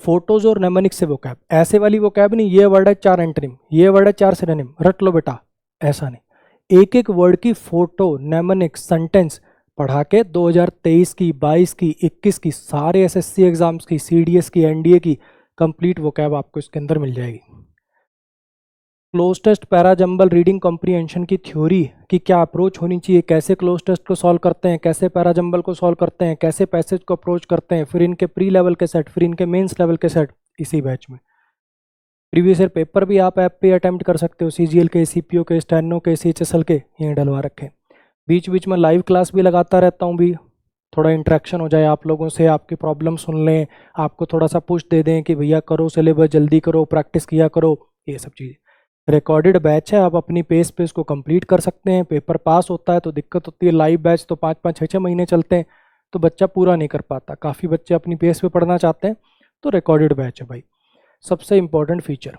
फोटोज और नेमोनिक से वोकैब, ऐसे वाली वोकैब नहीं, ये वर्ड है 4 एंटोनिम, ये वर्ड है 4 सिनोनिम, रट लो बेटा, ऐसा नहीं। एक एक वर्ड की फोटो, नेमोनिक, सेंटेंस पढ़ा के 2023 की, 22 की, 21 की, सारे एसएससी एग्जाम्स की, सीडीएस की, एनडीए की कंप्लीट वोकैब आपको इसके अंदर मिल जाएगी। Cloze test para jumble reading comprehension की थ्योरी की क्या अप्रोच होनी चाहिए, कैसे क्लोज टेस्ट को सॉल्व करते हैं, कैसे पैरा जंबल को सॉल्व करते हैं, कैसे पैसेज को अप्रोच करते हैं, फिर इनके प्री लेवल के सेट, फिर इनके मेंस लेवल के सेट इसी बैच में। प्रीवियस ईयर पेपर भी आप ऐप पे अटेम्प्ट कर सकते हो, सीजीएल के, सीपीओ के, स्टेनो के, सीएचएसएल के, ये डलवा रखे। बीच बीच में लाइव क्लास भी लगाता रहता हूँ भी, थोड़ा इंटरेक्शन हो जाए आप लोगों से, आपकी प्रॉब्लम सुन लें, आपको थोड़ा सा पुश दे दें कि भैया करो सिलेबस, जल्दी करो, प्रैक्टिस किया करो, ये सब चीज़ें। रिकॉर्डेड बैच है, आप अपनी पेस पे इसको कंप्लीट कर सकते हैं। पेपर पास होता है तो दिक्कत होती है, लाइव बैच तो 5-5, 6-6 महीने चलते हैं तो बच्चा पूरा नहीं कर पाता। काफ़ी बच्चे अपनी पेस पे पढ़ना चाहते हैं तो रिकॉर्डेड बैच है भाई। सबसे important feature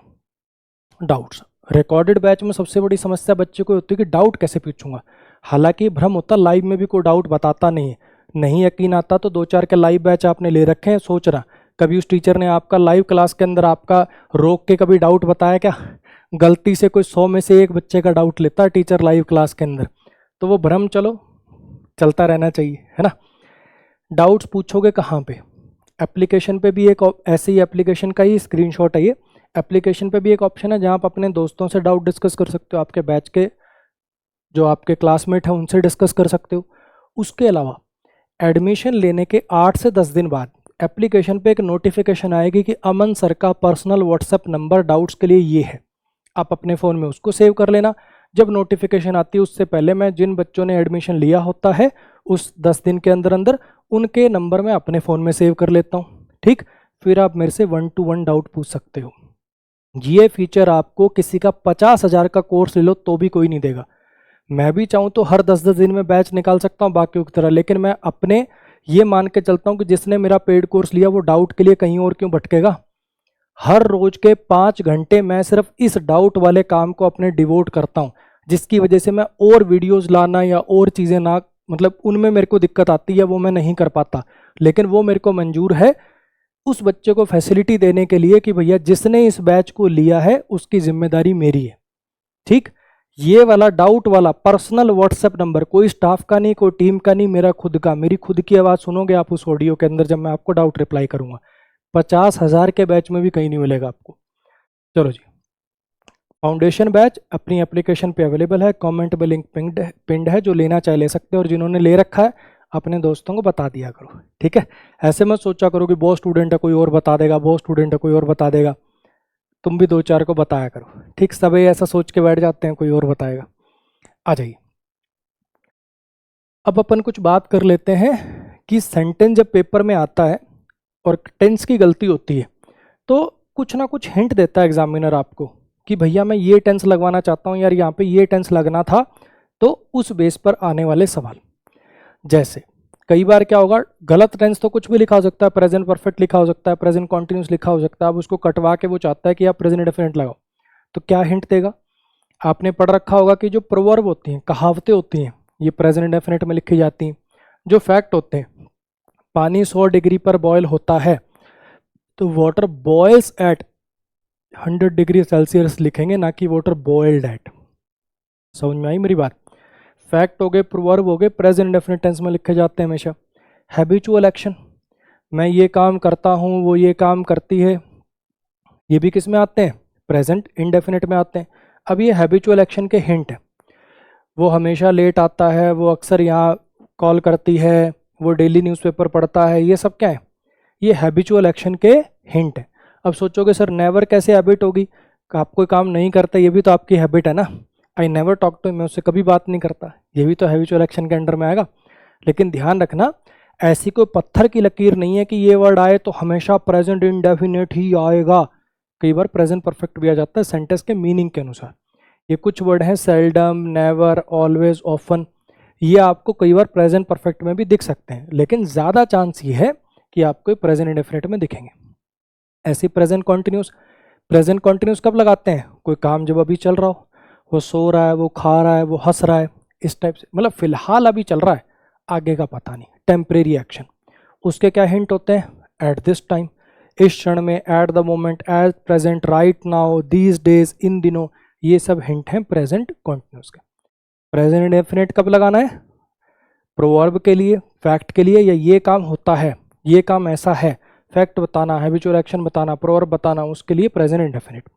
doubts. Recorded batch में सबसे बड़ी समस्या बच्चे को होती है कि डाउट कैसे पूछूंगा। हालांकि भ्रम होता, लाइव में भी कोई डाउट बताता नहीं है, नहीं यकीन आता तो 2-4 के लाइव बैच आपने ले रखे हैं, सोच रहा कभी उस टीचर ने आपका लाइव क्लास के अंदर आपका रोक के कभी डाउट बताया क्या? गलती से कोई 100 में से एक बच्चे का डाउट लेता है टीचर लाइव क्लास के अंदर, तो वो भ्रम चलो चलता रहना चाहिए, है ना। डाउट्स पूछोगे कहाँ पे? एप्लीकेशन पे भी एक ऐसे ही एप्लीकेशन का ही स्क्रीनशॉट है ये। एप्लीकेशन पे भी एक ऑप्शन है जहाँ आप अपने दोस्तों से डाउट डिस्कस कर सकते हो, आपके बैच के जो आपके क्लासमेट हैं उनसे डिस्कस कर सकते हो। उसके अलावा एडमिशन लेने के 8 से 10 दिन बाद एप्लीकेशन पे एक नोटिफिकेशन आएगी कि अमन सर का पर्सनल व्हाट्सएप नंबर डाउट्स के लिए ये है, आप अपने फ़ोन में उसको सेव कर लेना। जब नोटिफिकेशन आती है उससे पहले मैं जिन बच्चों ने एडमिशन लिया होता है उस 10 दिन के अंदर अंदर उनके नंबर मैं अपने फ़ोन में सेव कर लेता हूँ, ठीक। फिर आप मेरे से 1-to-1 डाउट पूछ सकते हो। ये फीचर आपको किसी का 50,000 का कोर्स ले लो तो भी कोई नहीं देगा। मैं भी चाहूँ तो हर 10-10 दिन में बैच निकाल सकता हूँ बाकियों की तरह, लेकिन मैं अपने ये मान के चलता हूँ कि जिसने मेरा पेड कोर्स लिया वो डाउट के लिए कहीं और क्यों भटकेगा। हर रोज के 5 घंटे मैं सिर्फ इस डाउट वाले काम को अपने डिवोट करता हूँ, जिसकी वजह से मैं और वीडियोस लाना या और चीज़ें ना, मतलब उनमें मेरे को दिक्कत आती है, वो मैं नहीं कर पाता, लेकिन वो मेरे को मंजूर है उस बच्चे को फैसिलिटी देने के लिए कि भैया जिसने इस बैच को लिया है उसकी जिम्मेदारी मेरी है, ठीक। ये वाला डाउट वाला पर्सनल व्हाट्सएप नंबर कोई स्टाफ का नहीं, कोई टीम का नहीं, मेरा खुद का, मेरी खुद की आवाज़ सुनोगे आप उस ऑडियो के अंदर जब मैं आपको डाउट रिप्लाई करूंगा। 50,000 के बैच में भी कहीं नहीं मिलेगा आपको। चलो जी, फाउंडेशन बैच अपनी एप्लीकेशन पे अवेलेबल है, कमेंट में लिंक पिंड है, जो लेना चाहे ले सकते हैं, और जिन्होंने ले रखा है अपने दोस्तों को बता दिया करो, ठीक है। ऐसे मत सोचा करो कि बहुत स्टूडेंट है कोई और बता देगा, बहुत स्टूडेंट है कोई और बता देगा, तुम भी 2-4 को बताया करो, ठीक। सब ऐसा सोच के बैठ जाते हैं कोई और बताएगा। आ जाइए, अब अपन कुछ बात कर लेते हैं कि सेंटेंस जब पेपर में आता है और टेंस की गलती होती है तो कुछ ना कुछ हिंट देता है एग्जामिनर आपको कि भैया मैं ये टेंस लगवाना चाहता हूँ यार, यहाँ पे ये टेंस लगना था, तो उस बेस पर आने वाले सवाल। जैसे कई बार क्या होगा, गलत टेंस तो कुछ भी लिखा हो सकता है, प्रेजेंट परफेक्ट लिखा हो सकता है, प्रेजेंट कॉन्टिन्यूस लिखा हो सकता है, अब उसको कटवा के वो चाहता है कि आप प्रेजेंट डेफिनेट लगाओ, तो क्या हिंट देगा? आपने पढ़ रखा होगा कि जो प्रोवर्ब होती हैं, कहावतें होती हैं, ये प्रेजेंट डेफिनेट में लिखी जाती हैं। जो फैक्ट होते हैं, पानी 100 डिग्री पर बॉयल होता है तो water boils at 100 degree Celsius लिखेंगे, ना कि वाटर बॉइल्ड एट। समझ में आई मेरी बात? फैक्ट हो गए, प्रोवर्ब हो गए, प्रेजेंट डेफिनेट टेंस में लिखे जाते हैं हमेशा। हैबिचुअल एक्शन, मैं ये काम करता हूँ, वो ये काम करती है, ये भी किस में आते हैं? प्रेजेंट इंडेफिनेट में आते हैं। अब ये हैबिचुअल एक्शन के हिंट है, वो हमेशा लेट आता है, वो अक्सर यहाँ कॉल करती है, वो डेली न्यूज़पेपर पढ़ता है, ये सब क्या है? ये हैबिचुअल एक्शन के हिंट है। अब सोचोगे सर नेवर कैसे हैबिट होगी? आप कोई काम नहीं करता, ये भी तो आपकी हैबिट है ना। आई नेवर टॉक टू, मैं उससे कभी बात नहीं करता, ये भी तो हैबिचुअल एक्शन के अंडर में आएगा। लेकिन ध्यान रखना, ऐसी कोई पत्थर की लकीर नहीं है कि ये वर्ड आए तो हमेशा प्रेजेंट इंडेफिनिट ही आएगा। कई बार प्रेजेंट परफेक्ट भी आ जाता है सेंटेंस के मीनिंग के अनुसार। ये कुछ वर्ड हैं सेल्डम, नेवर, ऑलवेज, ऑफन, ये आपको कई बार प्रेजेंट परफेक्ट में भी दिख सकते हैं, लेकिन ज़्यादा चांस ये है कि आपको प्रेजेंट इंडेफिनिट में दिखेंगे। ऐसे प्रेजेंट कॉन्टिन्यूस, प्रेजेंट कॉन्टिन्यूस कब लगाते हैं? कोई काम जब अभी चल रहा हो, वो सो रहा है, वो खा रहा है, वो हंस रहा है, इस टाइप से, मतलब फिलहाल अभी चल रहा है, आगे का पता नहीं, टेम्परेरी एक्शन। उसके क्या हिंट होते हैं? एट दिस टाइम, इस क्षण में, at the moment, as present, right now, these days, इन दिनों, ये सब हिंट हैं प्रेजेंट कॉन्टिन्यूस के। प्रेजेंट इंडेफिनिट कब लगाना है? प्रोवर्ब के लिए, फैक्ट के लिए, या ये काम होता है, ये काम ऐसा है, फैक्ट बताना, हैबिचुअल एक्शन बताना, प्रोवर्ब बताना, उसके लिए प्रेजेंट इंडेफिनिट।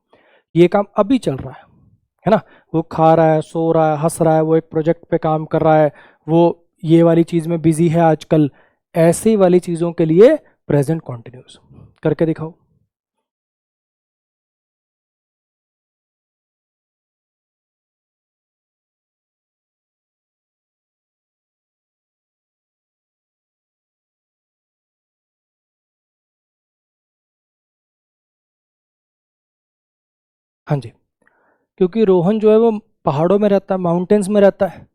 ये काम अभी चल रहा है ना। वो खा रहा है, सो रहा है, हंस रहा है, वो एक प्रोजेक्ट पे काम कर रहा है, वो ये वाली चीज़ में बिजी है आजकल, ऐसी वाली चीज़ों के लिए प्रेजेंट कॉन्टिन्यूस। करके दिखाओ। हाँ जी, क्योंकि रोहन जो है वो पहाड़ों में रहता है, माउंटेन्स में रहता है,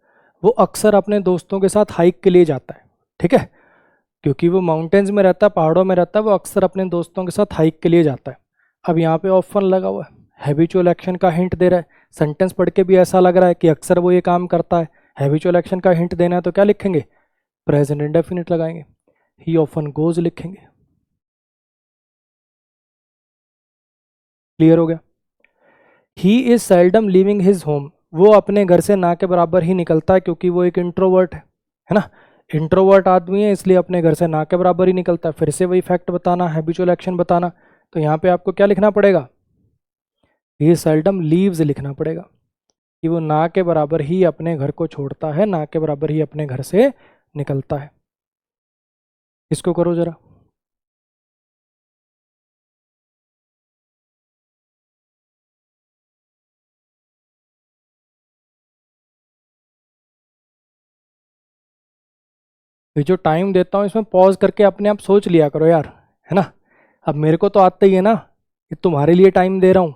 वो अक्सर अपने दोस्तों के साथ हाइक के लिए जाता है। ठीक है, क्योंकि वो माउंटेन्स में रहता है, पहाड़ों में रहता है, वो अक्सर अपने दोस्तों के साथ हाइक के लिए जाता है। अब यहाँ पे ऑफन लगा हुआ है, हैबिचुअल एक्शन का हिंट दे रहा है। सेंटेंस पढ़ के भी ऐसा लग रहा है कि अक्सर वो ये काम करता है। हैबिचुअल एक्शन का हिंट देना है तो क्या लिखेंगे? प्रेजेंट इंडेफिनिट लगाएंगे, ही ऑफन गोज लिखेंगे। क्लियर हो गया? He is seldom leaving his home, वो अपने घर से ना के बराबर ही निकलता है, क्योंकि वो एक इंट्रोवर्ट है ना। इंट्रोवर्ट आदमी है, इसलिए अपने घर से ना के बराबर ही निकलता है। फिर से वही फैक्ट बताना, हैबिचुअल एक्शन बताना, तो यहाँ पे आपको क्या लिखना पड़ेगा? ही सेल्डम लीव्स लिखना पड़ेगा, कि वो ना के बराबर ही अपने घर को छोड़ता है, ना के बराबर ही अपने घर से निकलता है। इसको करो जरा। ये जो टाइम देता हूँ इसमें पॉज करके अपने आप सोच लिया करो यार, है ना। अब मेरे को तो आता ही है ना, ये तुम्हारे लिए टाइम दे रहा हूँ।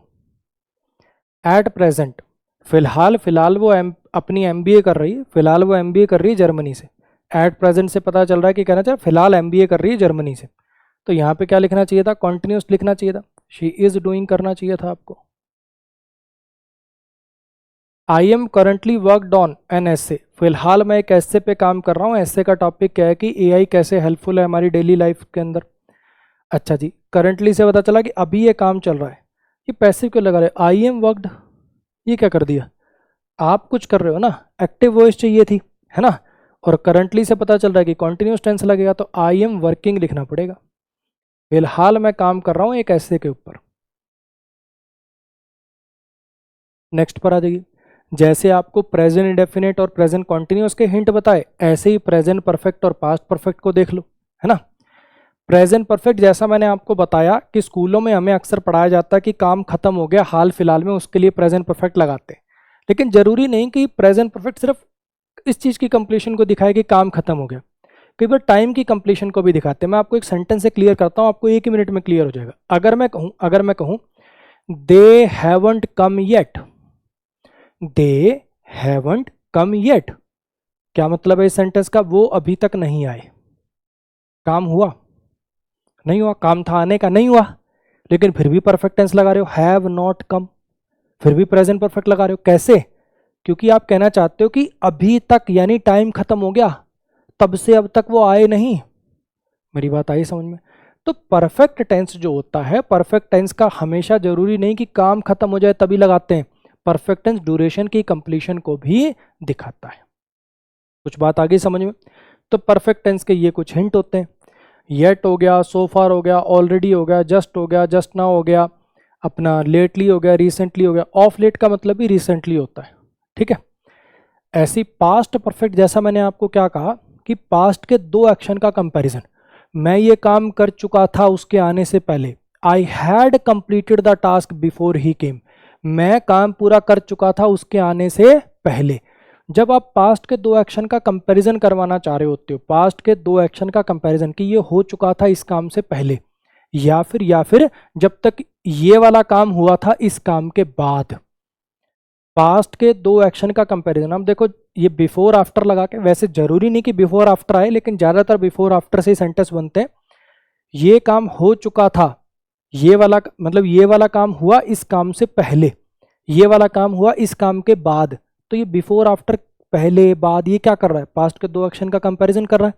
एट प्रेजेंट, फिलहाल वो अपनी एमबीए कर रही है, फिलहाल वो एमबीए कर रही है जर्मनी से। एट प्रेजेंट से पता चल रहा है कि कहना चाहिए फिलहाल एमबीए कर रही है जर्मनी से। तो यहाँ पे क्या लिखना चाहिए था? कॉन्टिन्यूस लिखना चाहिए था, शी इज डूइंग करना चाहिए था आपको। I am currently worked on an essay, फिलहाल मैं एक एसे पे काम कर रहा हूँ। एसे का टॉपिक क्या है कि एआई कैसे हेल्पफुल है हमारी डेली लाइफ के अंदर। अच्छा जी, करंटली से पता चला कि अभी ये काम चल रहा है। ये पैसिव क्यों लगा रहे? आई एम वर्कड, ये क्या कर दिया? आप कुछ कर रहे हो ना, एक्टिव वॉइस चाहिए थी, है ना। और करंटली से पता चल रहा है कि कॉन्टिन्यूस टेंस लगेगा, तो आई एम वर्किंग लिखना पड़ेगा। फिलहाल मैं काम कर रहा हूँ एक ऐसे के ऊपर। नेक्स्ट पर आ जाइए। जैसे आपको प्रेजेंट इंडेफिनिट और प्रेजेंट कॉन्टिन्यूस के हिंट बताए, ऐसे ही प्रेजेंट परफेक्ट और पास्ट परफेक्ट को देख लो, है ना। प्रेजेंट परफेक्ट जैसा मैंने आपको बताया कि स्कूलों में हमें अक्सर पढ़ाया जाता है कि काम खत्म हो गया हाल फिलहाल में, उसके लिए प्रेजेंट परफेक्ट लगाते हैं। लेकिन जरूरी नहीं कि प्रेजेंट परफेक्ट सिर्फ इस चीज़ की कंप्लीशन को दिखाए कि काम खत्म हो गया, कई बार टाइम की कंप्लीशन को भी दिखाते हैं। मैं आपको एक सेंटेंस से क्लियर करता हूँ, आपको एक ही मिनट में क्लियर हो जाएगा। अगर मैं कहूँ they haven't come yet, they haven't come yet, क्या मतलब है इस सेंटेंस का? वो अभी तक नहीं आए। काम हुआ? नहीं हुआ। काम था आने का, नहीं हुआ, लेकिन फिर भी परफेक्ट टेंस लगा रहे हो, हैव नॉट कम, फिर भी प्रेजेंट परफेक्ट लगा रहे हो। कैसे? क्योंकि आप कहना चाहते हो कि अभी तक यानी टाइम खत्म हो गया, तब से अब तक वो आए नहीं। मेरी बात आई समझ में? तो परफेक्ट टेंस जो होता है, परफेक्ट टेंस का हमेशा जरूरी नहीं कि काम खत्म हो जाए तभी लगाते हैं। परफेक्ट टेंस ड्यूरेशन की कंप्लीशन को भी दिखाता है। कुछ बात आ गई समझ में? तो परफेक्ट टेंस के ये कुछ हिंट होते हैं। येट हो गया, सो फार हो गया, ऑलरेडी हो गया, जस्ट हो गया, जस्ट नाउ हो गया, अपना लेटली हो गया, रिसेंटली हो गया। ऑफ लेट का मतलब भी रिसेंटली होता है, ठीक है। ऐसी पास्ट परफेक्ट, जैसा मैंने आपको क्या कहा कि पास्ट के दो एक्शन का कंपैरिजन, मैं ये काम कर चुका था उसके आने से पहले, I had completed the task before he came, मैं काम पूरा कर चुका था उसके आने से पहले। जब आप पास्ट के दो एक्शन का कंपैरिजन करवाना चाह रहे होते हो, पास्ट के दो एक्शन का कंपैरिजन कि ये हो चुका था इस काम से पहले, या फिर जब तक ये वाला काम हुआ था इस काम के बाद, पास्ट के दो एक्शन का कंपैरिजन। अब देखो ये बिफोर आफ्टर लगा के, वैसे जरूरी नहीं कि बिफोर आफ्टर आए, लेकिन ज्यादातर बिफोर आफ्टर से ही सेंटेंस बनते हैं। ये काम हो चुका था, ये वाला मतलब ये वाला काम हुआ इस काम से पहले, ये वाला काम हुआ इस काम के बाद। तो ये बिफोर आफ्टर, पहले बाद, ये क्या कर रहा है? पास्ट के दो एक्शन का कंपैरिजन कर रहा है।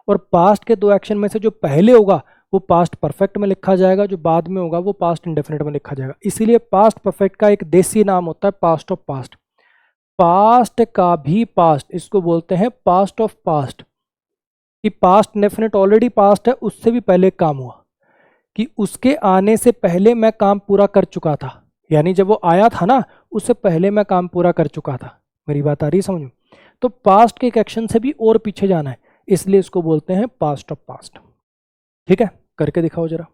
और पास्ट के दो एक्शन में से जो पहले होगा वो पास्ट परफेक्ट में लिखा जाएगा, जो बाद में होगा वो पास्ट इंडेफिनिट में लिखा जाएगा। इसीलिए पास्ट परफेक्ट का एक देसी नाम होता है पास्ट ऑफ पास्ट। पास्ट का भी पास्ट, इसको बोलते हैं पास्ट ऑफ पास्ट, कि पास्ट इंडेफिनिट ऑलरेडी पास्ट है, उससे भी पहले काम हुआ। कि उसके आने से पहले मैं काम पूरा कर चुका था, यानी जब वो आया था ना उससे पहले मैं काम पूरा कर चुका था। मेरी बात आ रही है समझ में? तो पास्ट के एक एक्शन से भी और पीछे जाना है, इसलिए इसको बोलते हैं पास्ट ऑफ पास्ट। ठीक है, करके दिखाओ जरा।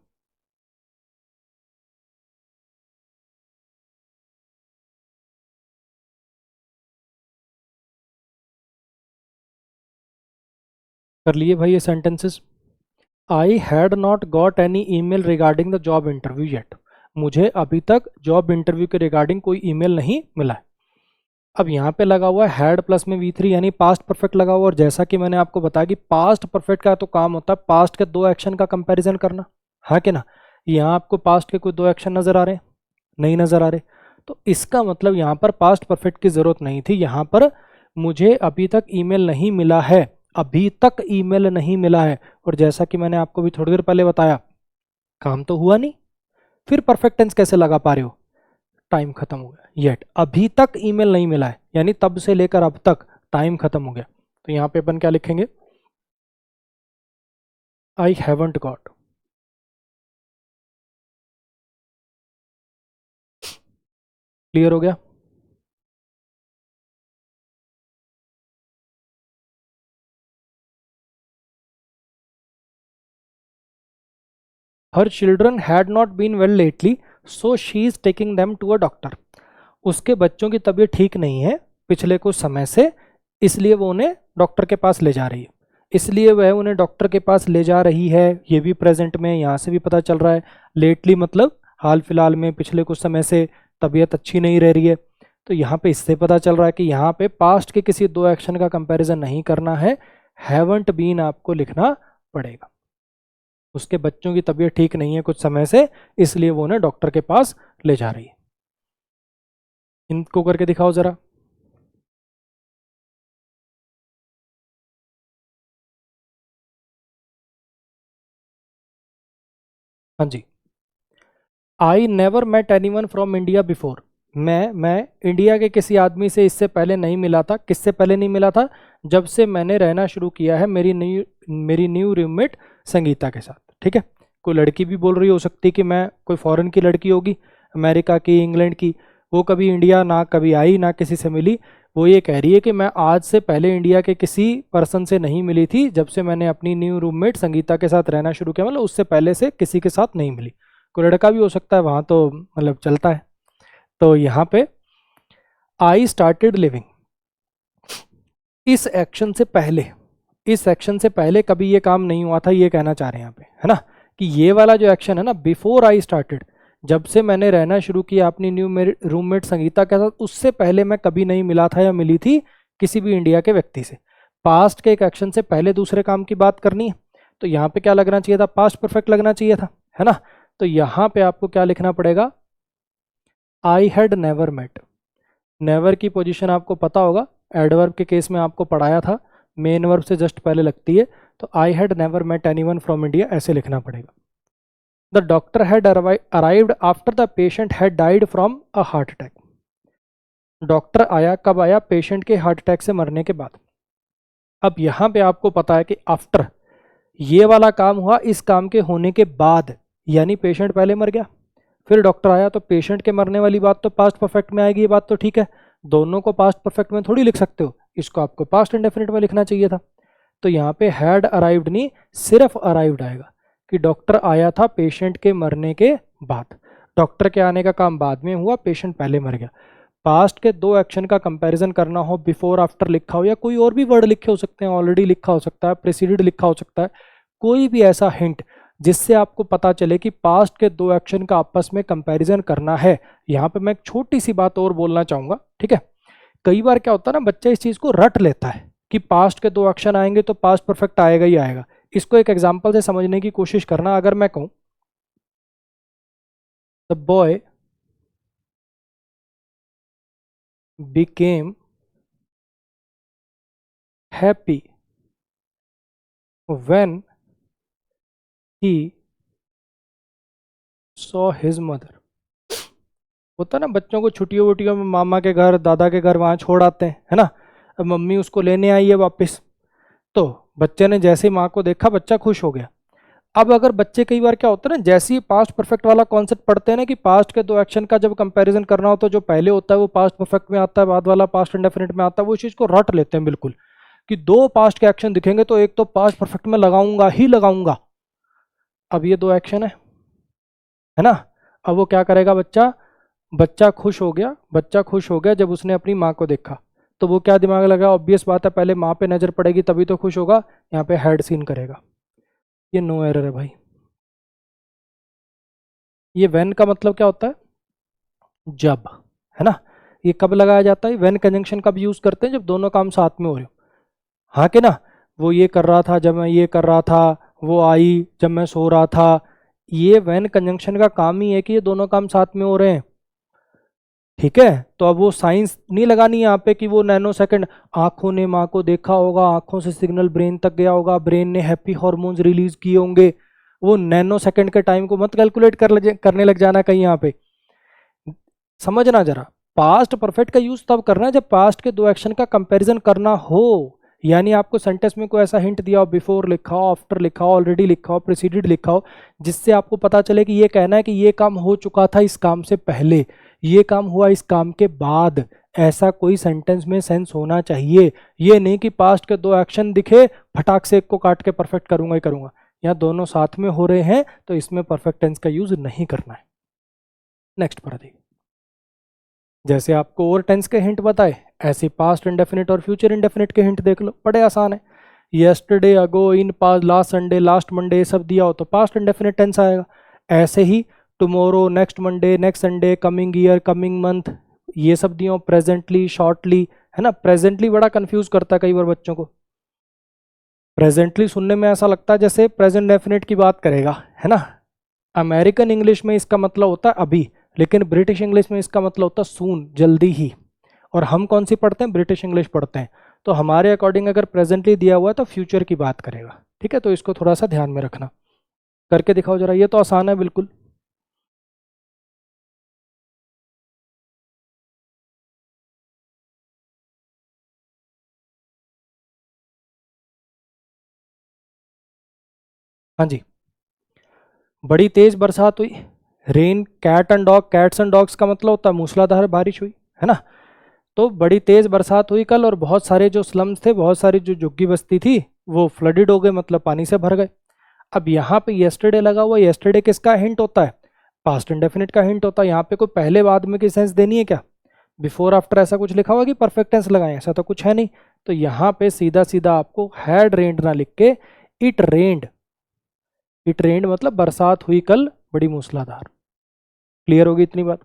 कर लिए भाई ये sentences? I had not got any email regarding the job interview yet. मुझे अभी तक जॉब इंटरव्यू के रिगार्डिंग कोई ईमेल नहीं मिला है। अब यहाँ पे लगा हुआ है हैड प्लस में V3 यानी पास्ट परफेक्ट लगा हुआ, और जैसा कि मैंने आपको बताया कि पास्ट परफेक्ट का तो काम होता है पास्ट के दो एक्शन का कंपैरिजन करना, हाँ कि ना? यहाँ आपको पास्ट के कोई दो एक्शन नजर आ रहे हैं? नहीं नजर आ रहे। तो इसका मतलब यहाँ पर पास्ट परफेक्ट की जरूरत नहीं थी, यहाँ पर मुझे अभी तक ईमेल नहीं मिला है, अभी तक ईमेल नहीं मिला है। और जैसा कि मैंने आपको भी थोड़ी देर पहले बताया, काम तो हुआ नहीं, फिर परफेक्ट टेंस कैसे लगा पा रहे हो? टाइम खत्म हो गया, येट अभी तक ईमेल नहीं मिला है, यानी तब से लेकर अब तक टाइम खत्म हो गया। तो यहाँ पे अपन क्या लिखेंगे? I haven't got. क्लियर हो गया? Her children had not been well lately so she is taking them to a doctor. उसके बच्चों की तबीयत ठीक नहीं है पिछले कुछ समय से, इसलिए वो उन्हें डॉक्टर के पास ले जा रही है। इसलिए वह उन्हें डॉक्टर के पास ले जा रही है, ये भी प्रेजेंट में, यहाँ से भी पता चल रहा है। लेटली मतलब हाल फिलहाल में, पिछले कुछ समय से तबीयत अच्छी नहीं रह रही है। तो यहाँ पे इससे पता चल रहा है कि यहाँ पे पास्ट के किसी दो एक्शन का कंपैरिजन नहीं करना है, हैवंट बीन आपको लिखना पड़ेगा। उसके बच्चों की तबीयत ठीक नहीं है कुछ समय से, इसलिए वो उन्हें डॉक्टर के पास ले जा रही है। इनको करके दिखाओ जरा। हाँ जी। I never met anyone from India before. मैं इंडिया के किसी आदमी से इससे पहले नहीं मिला था। किससे पहले नहीं मिला था? जब से मैंने रहना शुरू किया है मेरी न्यू रूममेट संगीता के साथ। ठीक है, कोई लड़की भी बोल रही हो सकती कि मैं, कोई फॉरेन की लड़की होगी, अमेरिका की, इंग्लैंड की, वो कभी इंडिया ना कभी आई ना किसी से मिली। वो ये कह रही है कि मैं आज से पहले इंडिया के किसी पर्सन से नहीं मिली थी, जब से मैंने अपनी न्यू रूममेट संगीता के साथ रहना शुरू किया, मतलब उससे पहले से किसी के साथ नहीं मिली। कोई लड़का भी हो सकता है वहाँ, तो मतलब चलता है। तो यहाँ पे आई स्टार्टेड लिविंग, इस एक्शन से पहले, इस एक्शन से पहले कभी ये काम नहीं हुआ था, ये कहना चाह रहे हैं यहाँ पे, है ना? कि ये वाला जो एक्शन है ना, बिफोर आई स्टार्टेड, जब से मैंने रहना शुरू किया अपनी न्यू रूममेट संगीता के साथ, उससे पहले मैं कभी नहीं मिला था या मिली थी किसी भी इंडिया के व्यक्ति से। पास्ट के एक एक्शन से पहले दूसरे काम की बात करनी है, तो यहाँ पे क्या लगना चाहिए था? पास्ट परफेक्ट लगना चाहिए था, है ना? तो यहाँ पे आपको क्या लिखना पड़ेगा? I had never met. Never की पोजीशन आपको पता होगा, एडवर्ब के केस में आपको पढ़ाया था, मेन वर्ब से जस्ट पहले लगती है। तो I had never met anyone from India ऐसे लिखना पड़ेगा। The doctor had arrived after the patient had died from a heart attack. Doctor आया, कब आया? पेशेंट के हार्ट अटैक से मरने के बाद। अब यहाँ पे आपको पता है कि आफ्टर, ये वाला काम हुआ इस काम के होने के बाद, यानी पेशेंट पहले मर गया फिर डॉक्टर आया, तो पेशेंट के मरने वाली बात तो पास्ट परफेक्ट में आएगी, ये बात तो ठीक है। दोनों को पास्ट परफेक्ट में थोड़ी लिख सकते हो, इसको आपको पास्ट इंडेफिनिट में लिखना चाहिए था। तो यहाँ पे हैड अराइव्ड नहीं, सिर्फ अराइव्ड आएगा कि डॉक्टर आया था पेशेंट के मरने के बाद। डॉक्टर के आने का काम बाद में हुआ, पेशेंट पहले मर गया। पास्ट के दो एक्शन का कंपैरिजन करना हो, बिफोर आफ्टर लिखा हो, या कोई और भी वर्ड लिखे हो सकते हैं, ऑलरेडी लिखा हो सकता है, प्रेसिडेड लिखा हो सकता है, कोई भी ऐसा हिंट जिससे आपको पता चले कि पास्ट के दो एक्शन का आपस में कंपैरिजन करना है। यहाँ पे मैं एक छोटी सी बात और बोलना चाहूंगा, ठीक है? कई बार क्या होता है ना, बच्चा इस चीज को रट लेता है कि पास्ट के दो एक्शन आएंगे तो पास्ट परफेक्ट आएगा ही आएगा। इसको एक एग्जांपल से समझने की कोशिश करना। अगर मैं कहूं the boy became happy when he saw his mother. होता ना, बच्चों को छुट्टियों वुट्टियों में मामा के घर, दादा के घर, वहाँ छोड़ आते हैं, है ना? अब मम्मी उसको लेने आई है वापस, तो बच्चे ने जैसे ही माँ को देखा, बच्चा खुश हो गया। अब अगर बच्चे कई बार क्या होता है ना, जैसे ही पास्ट परफेक्ट वाला कॉन्सेप्ट पढ़ते हैं ना कि पास्ट के दो एक्शन का जब कंपैरिजन करना हो तो जो पहले होता है वो पास्ट परफेक्ट में आता है, बाद वाला पास्ट इंडेफिनिट में आता है, वो इस चीज को रट लेते हैं बिल्कुल कि दो पास्ट के एक्शन दिखेंगे तो एक तो पास्ट परफेक्ट में लगाऊंगा ही लगाऊंगा। अब ये दो एक्शन है ना। अब वो क्या करेगा बच्चा, बच्चा खुश हो गया, बच्चा खुश हो गया जब उसने अपनी माँ को देखा, तो वो क्या दिमाग लगा, ऑब्वियस बात है पहले माँ पे नजर पड़ेगी तभी तो खुश होगा, यहाँ पे हेड सीन करेगा। ये नो एरर है भाई। ये व्हेन का मतलब क्या होता है, जब, है ना। ये कब लगाया जाता है, व्हेन कंजंक्शन कब यूज करते हैं, जब दोनों काम साथ में हो रहे हो। हाँ कि ना, वो ये कर रहा था जब मैं ये कर रहा था, वो आई जब मैं सो रहा था। ये व्हेन कंजंक्शन का काम ही है कि ये दोनों काम साथ में हो रहे हैं। ठीक है, तो अब वो साइंस नहीं लगानी यहाँ पे कि वो नैनो सेकंड, आंखों ने माँ को देखा होगा, आंखों से सिग्नल ब्रेन तक गया होगा, ब्रेन ने हैप्पी हार्मोन्स रिलीज किए होंगे। वो नैनो सेकंड के टाइम को मत कैलकुलेट करने लग जाना कहीं यहाँ पे। समझना जरा, पास्ट परफेक्ट का यूज तब करना है जब पास्ट के दो एक्शन का कंपैरिजन करना हो। यानी आपको सेंटेंस में कोई ऐसा हिंट दिया हो, बिफोर लिखा हो, आफ्टर लिखा हो, ऑलरेडी लिखा हो, प्रीसीडेड लिखा हो, जिससे आपको पता चले कि ये कहना है कि ये काम हो चुका था इस काम से पहले, ये काम हुआ इस काम के बाद। ऐसा कोई सेंटेंस में सेंस होना चाहिए। ये नहीं कि पास्ट के दो एक्शन दिखे, फटाक से एक को काट के परफेक्ट करूंगा ही करूंगा। यहाँ दोनों साथ में हो रहे हैं तो इसमें परफेक्ट टेंस का यूज नहीं करना है। नेक्स्ट पढ़ा देखिए। जैसे आपको और टेंस के हिंट बताए, ऐसे पास्ट इंडेफिनिट और फ्यूचर इंडेफिनिट के हिंट देख लो, बड़े आसान है। Yesterday, ago, in past, last Sunday, last Monday, सब दिया हो तो पास्ट इंडेफिनिट टेंस आएगा। ऐसे ही tomorrow, next Monday, next Sunday, coming year, coming month, ये सब दिया हो, प्रेजेंटली, शॉर्टली, है ना। प्रेजेंटली बड़ा कंफ्यूज करता है कई बार बच्चों को। प्रेजेंटली सुनने में ऐसा लगता है जैसे प्रेजेंट डेफिनेट की बात करेगा, है ना। अमेरिकन इंग्लिश में इसका मतलब होता है अभी, लेकिन ब्रिटिश इंग्लिश में इसका मतलब होता है सून, जल्दी ही। और हम कौन सी पढ़ते हैं, ब्रिटिश इंग्लिश पढ़ते हैं। तो हमारे अकॉर्डिंग अगर प्रेजेंटली दिया हुआ है तो फ्यूचर की बात करेगा। ठीक है, तो इसको थोड़ा सा ध्यान में रखना। करके दिखाओ जरा, ये तो आसान है बिल्कुल। हाँ जी, बड़ी तेज बरसात हुई, rain, cat and dog, cats and dogs का मतलब होता है मूसलाधार बारिश हुई, है ना। तो बड़ी तेज बरसात हुई कल और बहुत सारे जो स्लम्स थे, बहुत सारी जो झुग्गी बस्ती थी, वो फ्लडेड हो गए, मतलब पानी से भर गए। अब यहाँ पे येस्टरडे लगा हुआ, येस्टरडे किसका हिंट होता है, पास्ट इंडेफिनिट का हिंट होता है। यहाँ पे कोई पहले बाद में की सेंस देनी है क्या, बिफोर आफ्टर ऐसा कुछ लिखा हुआ कि परफेक्ट टेंस लगाएं, ऐसा तो कुछ है नहीं। तो यहाँ पे सीधा सीधा आपको हैड रेन्ड ना लिख के इट रेन्ड, इट रेन्ड मतलब बरसात हुई कल बड़ी मूसलाधार। क्लियर होगी इतनी बात।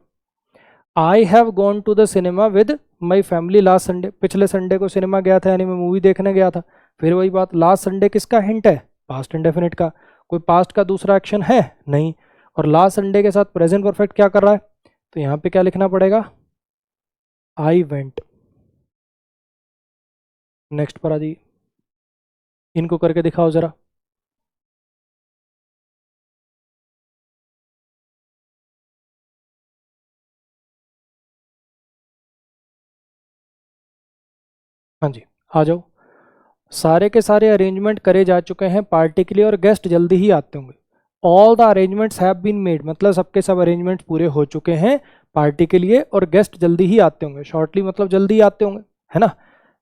I have gone to the cinema with my family last Sunday, पिछले संडे को सिनेमा गया था, यानी मैं मूवी देखने गया था। फिर वही बात, लास्ट संडे किसका हिंट है, पास्ट इंडेफिनिट का। कोई पास्ट का दूसरा एक्शन है नहीं, और लास्ट संडे के साथ प्रेजेंट परफेक्ट क्या कर रहा है, तो यहाँ पे क्या लिखना पड़ेगा, आई वेंट। नेक्स्ट पर आ जाइए, इनको करके दिखाओ जरा। हाँ जी, आ जाओ। सारे के सारे अरेंजमेंट करे जा चुके हैं पार्टी के लिए और गेस्ट जल्दी ही आते होंगे। All the arrangements have been made, मतलब सबके सब अरेंजमेंट्स पूरे हो चुके हैं पार्टी के लिए और गेस्ट जल्दी ही आते होंगे। शॉर्टली मतलब जल्दी ही आते होंगे, है ना।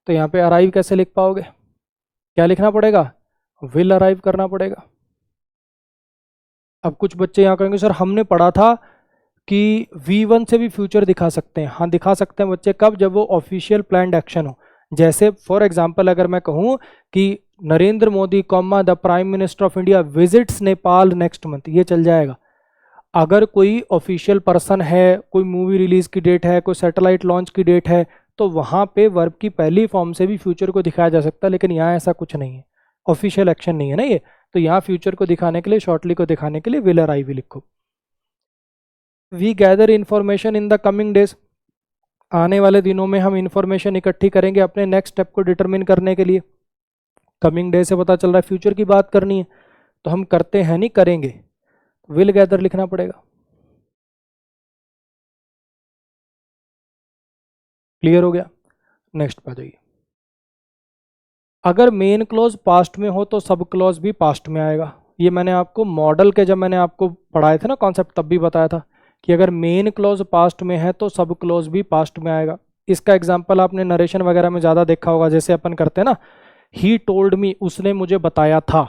तो यहाँ पे अराइव कैसे लिख पाओगे, क्या लिखना पड़ेगा, विल अराइव करना पड़ेगा। अब कुछ बच्चे यहाँ कहेंगे सर हमने पढ़ा था कि V1 से भी फ्यूचर दिखा सकते हैं। हाँ दिखा सकते हैं बच्चे, कब, जब वो ऑफिशियल प्लान्ड एक्शन हो। जैसे फॉर एग्जांपल अगर मैं कहूँ कि Narendra Modi comma the prime minister of India visits Nepal next month, ये चल जाएगा। अगर कोई ऑफिशियल पर्सन है, कोई मूवी रिलीज की डेट है, कोई सैटेलाइट लॉन्च की डेट है, तो वहाँ पे वर्ब की पहली फॉर्म से भी फ्यूचर को दिखाया जा सकता है। लेकिन यहाँ ऐसा कुछ नहीं है, ऑफिशियल एक्शन नहीं है ना ये। तो यहाँ फ्यूचर को दिखाने के लिए, शॉर्टली को दिखाने के लिए विल अराइव भी लिखो। We gather information in the coming days, आने वाले दिनों में हम इंफॉर्मेशन इकट्ठी करेंगे अपने नेक्स्ट स्टेप को डिटरमिन करने के लिए। कमिंग डे से पता चल रहा है फ्यूचर की बात करनी है, तो हम करते हैं नहीं करेंगे, विल गैदर लिखना पड़ेगा। क्लियर हो गया। नेक्स्ट पे आ जाइए। अगर मेन क्लॉज पास्ट में हो तो सब क्लॉज भी पास्ट में आएगा, ये मैंने आपको मॉडल के, जब मैंने आपको पढ़ाए थे ना कॉन्सेप्ट, तब भी बताया था कि अगर मेन क्लॉज पास्ट में है तो सब क्लॉज भी पास्ट में आएगा। इसका एग्जाम्पल आपने नरेशन वगैरह में ज़्यादा देखा होगा, जैसे अपन करते हैं ना, ही टोल्ड मी, उसने मुझे बताया था।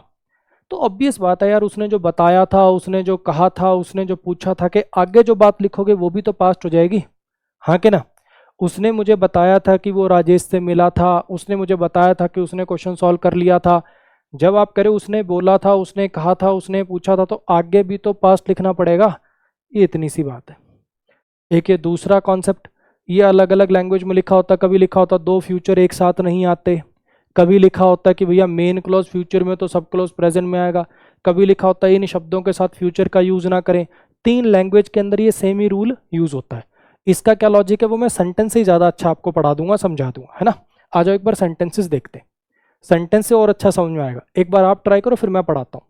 तो ऑब्वियस बात है यार, उसने जो बताया था, उसने जो कहा था, उसने जो पूछा था, कि आगे जो बात लिखोगे वो भी तो पास्ट हो जाएगी, हाँ कि ना। उसने मुझे बताया था कि वो राजेश से मिला था, उसने मुझे बताया था कि उसने क्वेश्चन सॉल्व कर लिया था। जब आप करें उसने बोला था, उसने कहा था, उसने पूछा था, तो आगे भी तो पास्ट लिखना पड़ेगा। ये इतनी सी बात है। एक ये दूसरा कॉन्सेप्ट, ये अलग अलग लैंग्वेज में लिखा होता, कभी लिखा होता दो फ्यूचर एक साथ नहीं आते, कभी लिखा होता कि भैया मेन क्लॉज फ्यूचर में तो सब क्लॉज प्रेजेंट में आएगा, कभी लिखा होता है इन शब्दों के साथ फ्यूचर का यूज ना करें। तीन लैंग्वेज के अंदर ये सेम ही रूल यूज होता है। इसका क्या लॉजिक है वो मैं सेंटेंस से ही ज़्यादा अच्छा आपको पढ़ा दूंगा, समझा दूंगा, है ना। आ जाओ एक बार सेंटेंसेस देखते हैं, सेंटेंस से और अच्छा समझ में आएगा। एक बार आप ट्राई करो, फिर मैं पढ़ाता हूँ।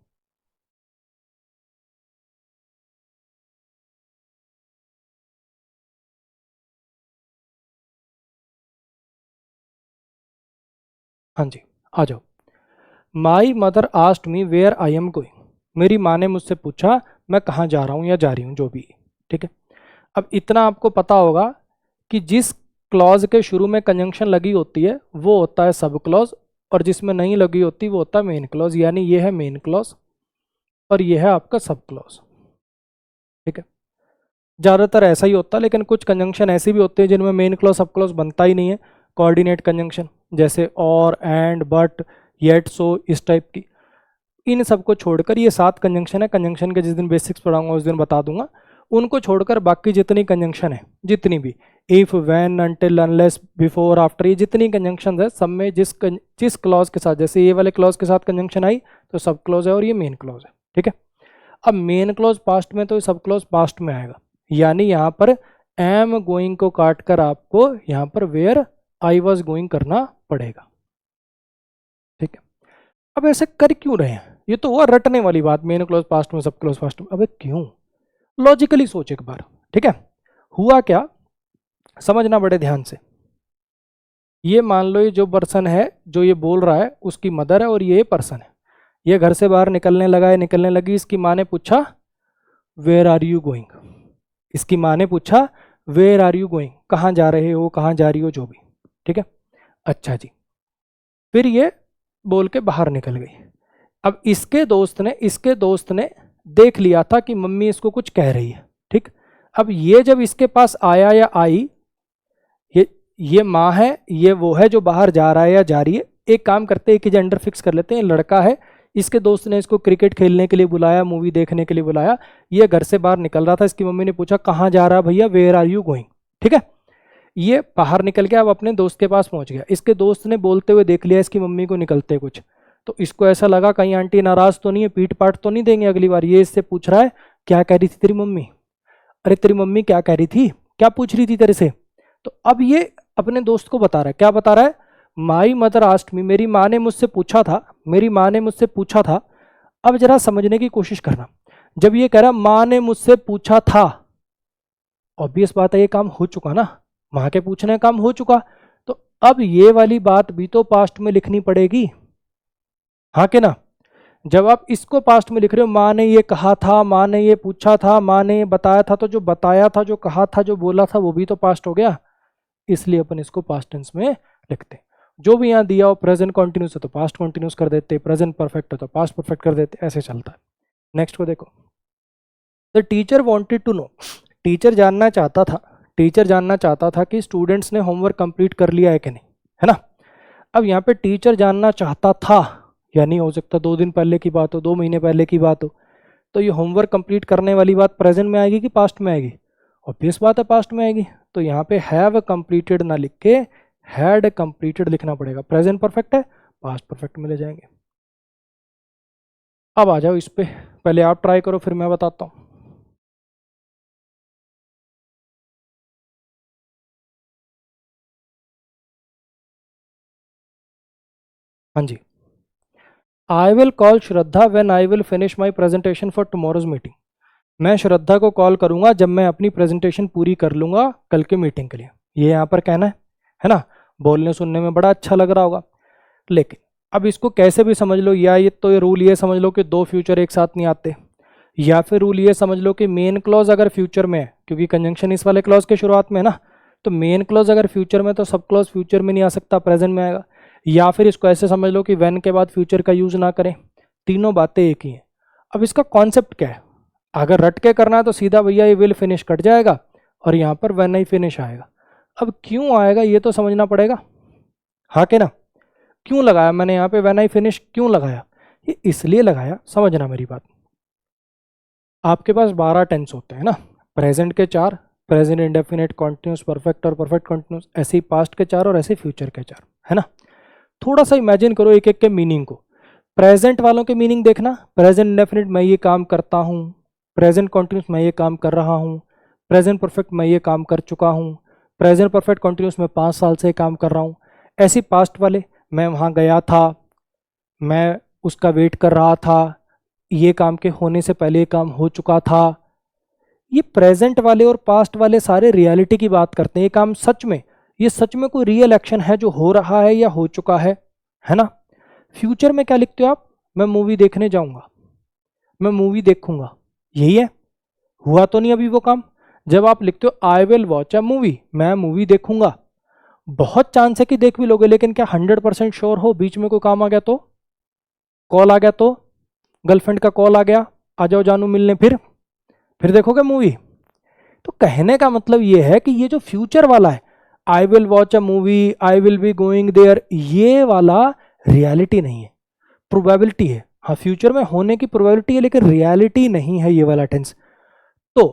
हाँ जी, आ जाओ। My mother asked me where I am going, मेरी माँ ने मुझसे पूछा मैं कहाँ जा रहा हूँ या जा रही हूँ, जो भी है, ठीक है। अब इतना आपको पता होगा कि जिस क्लॉज के शुरू में कंजंक्शन लगी होती है वो होता है सब क्लॉज, और जिसमें नहीं लगी होती वो होता है मेन क्लॉज। यानी ये है मेन क्लॉज और ये है आपका सब क्लॉज, ठीक है। ज़्यादातर ऐसा ही होता है, लेकिन कुछ कंजंक्शन ऐसे भी होते हैं जिनमें मेन क्लॉज सब क्लॉज बनता ही नहीं है। कोऑर्डिनेट कंजंक्शन, जैसे और, एंड, बट, येट, सो, इस टाइप की। इन सबको छोड़कर, ये 7 कंजंक्शन है, कंजंक्शन के जिस दिन बेसिक्स पढ़ाऊंगा उस दिन बता दूंगा। उनको छोड़कर बाकी जितनी कंजंक्शन है, जितनी भी, if, when, until, unless, before, after, ये जितनी कंजंक्शन है सब में जिस क्लॉज के साथ, जैसे ये वाले क्लॉज के साथ कंजंक्शन आई तो सब क्लॉज है और ये मेन क्लॉज है, ठीक है। अब मेन क्लॉज पास्ट में तो ये सब क्लॉज पास्ट में आएगा। यानी यहाँ पर एम गोइंग को काट कर आपको यहाँ पर वेयर आई वॉज गोइंग करना पड़ेगा, ठीक है। अब ऐसे कर क्यों रहे हैं, ये तो हुआ रटने वाली बात, मेन क्लॉज पास्ट में सब क्लॉज पास्ट में। अबे क्यों, लॉजिकली सोच एक बार, ठीक है। हुआ क्या, समझना बड़े ध्यान से। ये मान लो ये जो पर्सन है जो ये बोल रहा है उसकी मदर है और ये पर्सन है। ये घर से बाहर निकलने लगा है, निकलने लगी, इसकी माँ ने पूछा वेयर आर यू गोइंग, इसकी माँ ने पूछा वेयर आर यू गोइंग, कहाँ जा रहे हो, कहाँ जा रही हो, जो भी, ठीक है। अच्छा जी, फिर ये बोल के बाहर निकल गई। अब इसके दोस्त ने देख लिया था कि मम्मी इसको कुछ कह रही है, ठीक। अब ये जब इसके पास आया या आई, ये माँ है, ये वो है जो बाहर जा रहा है या जा रही है। एक काम करते हैं कि जेंडर फिक्स कर लेते हैं, लड़का है, इसके दोस्त ने इसको क्रिकेट खेलने के लिए बुलाया, मूवी देखने के लिए बुलाया, ये घर से बाहर निकल रहा था, इसकी मम्मी ने पूछा कहाँ जा रहा भैया, वेयर आर यू गोइंग, ठीक है। ये बाहर निकल गया, अब अपने दोस्त के पास पहुंच गया, इसके दोस्त ने बोलते हुए देख लिया इसकी मम्मी को निकलते कुछ, तो इसको ऐसा लगा कहीं आंटी नाराज तो नहीं है, पीट पाट तो नहीं देंगे अगली बार। ये इससे पूछ रहा है क्या कह रही थी तेरी मम्मी, अरे तेरी मम्मी क्या कह रही थी, क्या पूछ रही थी तेरे से। तो अब ये अपने दोस्त को बता रहा है, क्या बता रहा है, माई मदर आस्क्ड मी, मेरी माँ ने मुझसे पूछा था, मेरी माँ ने मुझसे पूछा था। अब जरा समझने की कोशिश करना, जब ये कह रहा माँ ने मुझसे पूछा था, ऑब्वियस बात है ये काम हो चुका ना, माँ के पूछने का काम हो चुका, तो अब ये वाली बात भी तो पास्ट में लिखनी पड़ेगी, हाँ के ना। जब आप इसको पास्ट में लिख रहे हो, माँ ने ये कहा था, माँ ने ये पूछा था, माँ ने ये बताया था, तो जो बताया था, जो कहा था, जो बोला था, वो भी तो पास्ट हो गया। इसलिए अपन इसको पास्ट टेंस में लिखते हैं। जो भी यहाँ दिया हो, प्रेजेंट कॉन्टिन्यूस है तो पास्ट कॉन्टिन्यूस कर देते, प्रेजेंट परफेक्ट है तो पास्ट परफेक्ट कर देते, ऐसे चलता है। नेक्स्ट को देखो, the teacher wanted to know, teacher जानना चाहता था, टीचर जानना चाहता था कि स्टूडेंट्स ने होमवर्क कंप्लीट कर लिया है कि नहीं, है ना। अब यहाँ पे टीचर जानना चाहता था, यानी हो सकता 2 दिन पहले की बात हो, 2 महीने पहले की बात हो, तो ये होमवर्क कंप्लीट करने वाली बात प्रेजेंट में आएगी कि पास्ट में आएगी, ऑब्वियस बात है पास्ट में आएगी। तो यहाँ पे हैव कंप्लीटेड ना लिख के हैड कंप्लीटेड लिखना पड़ेगा, प्रेजेंट परफेक्ट है, पास्ट परफेक्ट में ले जाएंगे। अब आ जाओ इस पे, पहले आप ट्राई करो फिर मैं बताता हूँ। हाँ जी, I will call Shraddha when I will finish my presentation for tomorrow's meeting, मैं श्रद्धा को कॉल करूंगा जब मैं अपनी प्रेजेंटेशन पूरी कर लूंगा कल के मीटिंग के लिए। ये यहाँ पर कहना है ना, बोलने सुनने में बड़ा अच्छा लग रहा होगा, लेकिन अब इसको कैसे भी समझ लो, या ये रूल ये समझ लो कि दो फ्यूचर एक साथ नहीं आते, या फिर रूल ये समझ लो कि मेन क्लॉज अगर फ्यूचर में है, क्योंकि कंजंक्शन इस वाले क्लॉज के शुरुआत में है ना, तो मेन क्लॉज अगर फ्यूचर में तो सब क्लॉज फ्यूचर में नहीं आ सकता, प्रेजेंट में आएगा। या फिर इसको ऐसे समझ लो कि व्हेन के बाद फ्यूचर का यूज ना करें। तीनों बातें एक ही हैं। अब इसका कॉन्सेप्ट क्या है, अगर रट के करना है तो सीधा भैया ये विल फिनिश कट जाएगा और यहाँ पर व्हेन ही फिनिश आएगा। अब क्यों आएगा ये तो समझना पड़ेगा, हाँ के ना। क्यों लगाया मैंने यहाँ पे व्हेन आई फिनिश, क्यों लगाया? ये इसलिए लगाया, समझना मेरी बात। आपके पास 12 टेंस होते हैं ना, प्रेजेंट के 4, प्रेजेंट इंडेफिनिट, कॉन्टिन्यूस, परफेक्ट और परफेक्ट कॉन्टिन्यूस, ऐसे ही पास्ट के 4 और ऐसे फ्यूचर के 4, है ना। थोड़ा सा इमेजिन करो एक एक के मीनिंग को। प्रेजेंट वालों के मीनिंग देखना, प्रेजेंट इंडेफिनिट मैं ये काम करता हूँ, प्रेजेंट कॉन्टिन्यूस मैं ये काम कर रहा हूँ, प्रेजेंट परफेक्ट मैं ये काम कर चुका हूँ, प्रेजेंट परफेक्ट कॉन्टिन्यूस मैं 5 साल से काम कर रहा हूँ। ऐसे पास्ट वाले मैं वहाँ गया था, मैं उसका वेट कर रहा था, ये काम के होने से पहले ये काम हो चुका था। ये प्रेजेंट वाले और पास्ट वाले सारे रियलिटी की बात करते हैं। ये काम सच में, ये सच में कोई रियल एक्शन है जो हो रहा है या हो चुका है ना। फ्यूचर में क्या लिखते हो आप? मैं मूवी देखने जाऊंगा, मैं मूवी देखूंगा, यही है, हुआ तो नहीं अभी वो काम। जब आप लिखते हो आई विल वॉच अ मूवी, मैं मूवी देखूंगा, बहुत चांस है कि देख भी लोगे, लेकिन क्या 100% श्योर हो? बीच में कोई काम आ गया तो, कॉल आ गया तो, गर्लफ्रेंड का कॉल आ गया, आ जाओ जानू मिलने, फिर देखोगे मूवी? तो कहने का मतलब ये है कि ये जो फ्यूचर वाला है, I will watch a movie, I will be going there, ये वाला रियलिटी नहीं है, प्रोबेबिलिटी है। हाँ, फ्यूचर में होने की प्रोबेबिलिटी है लेकिन रियलिटी नहीं है ये वाला टेंस। तो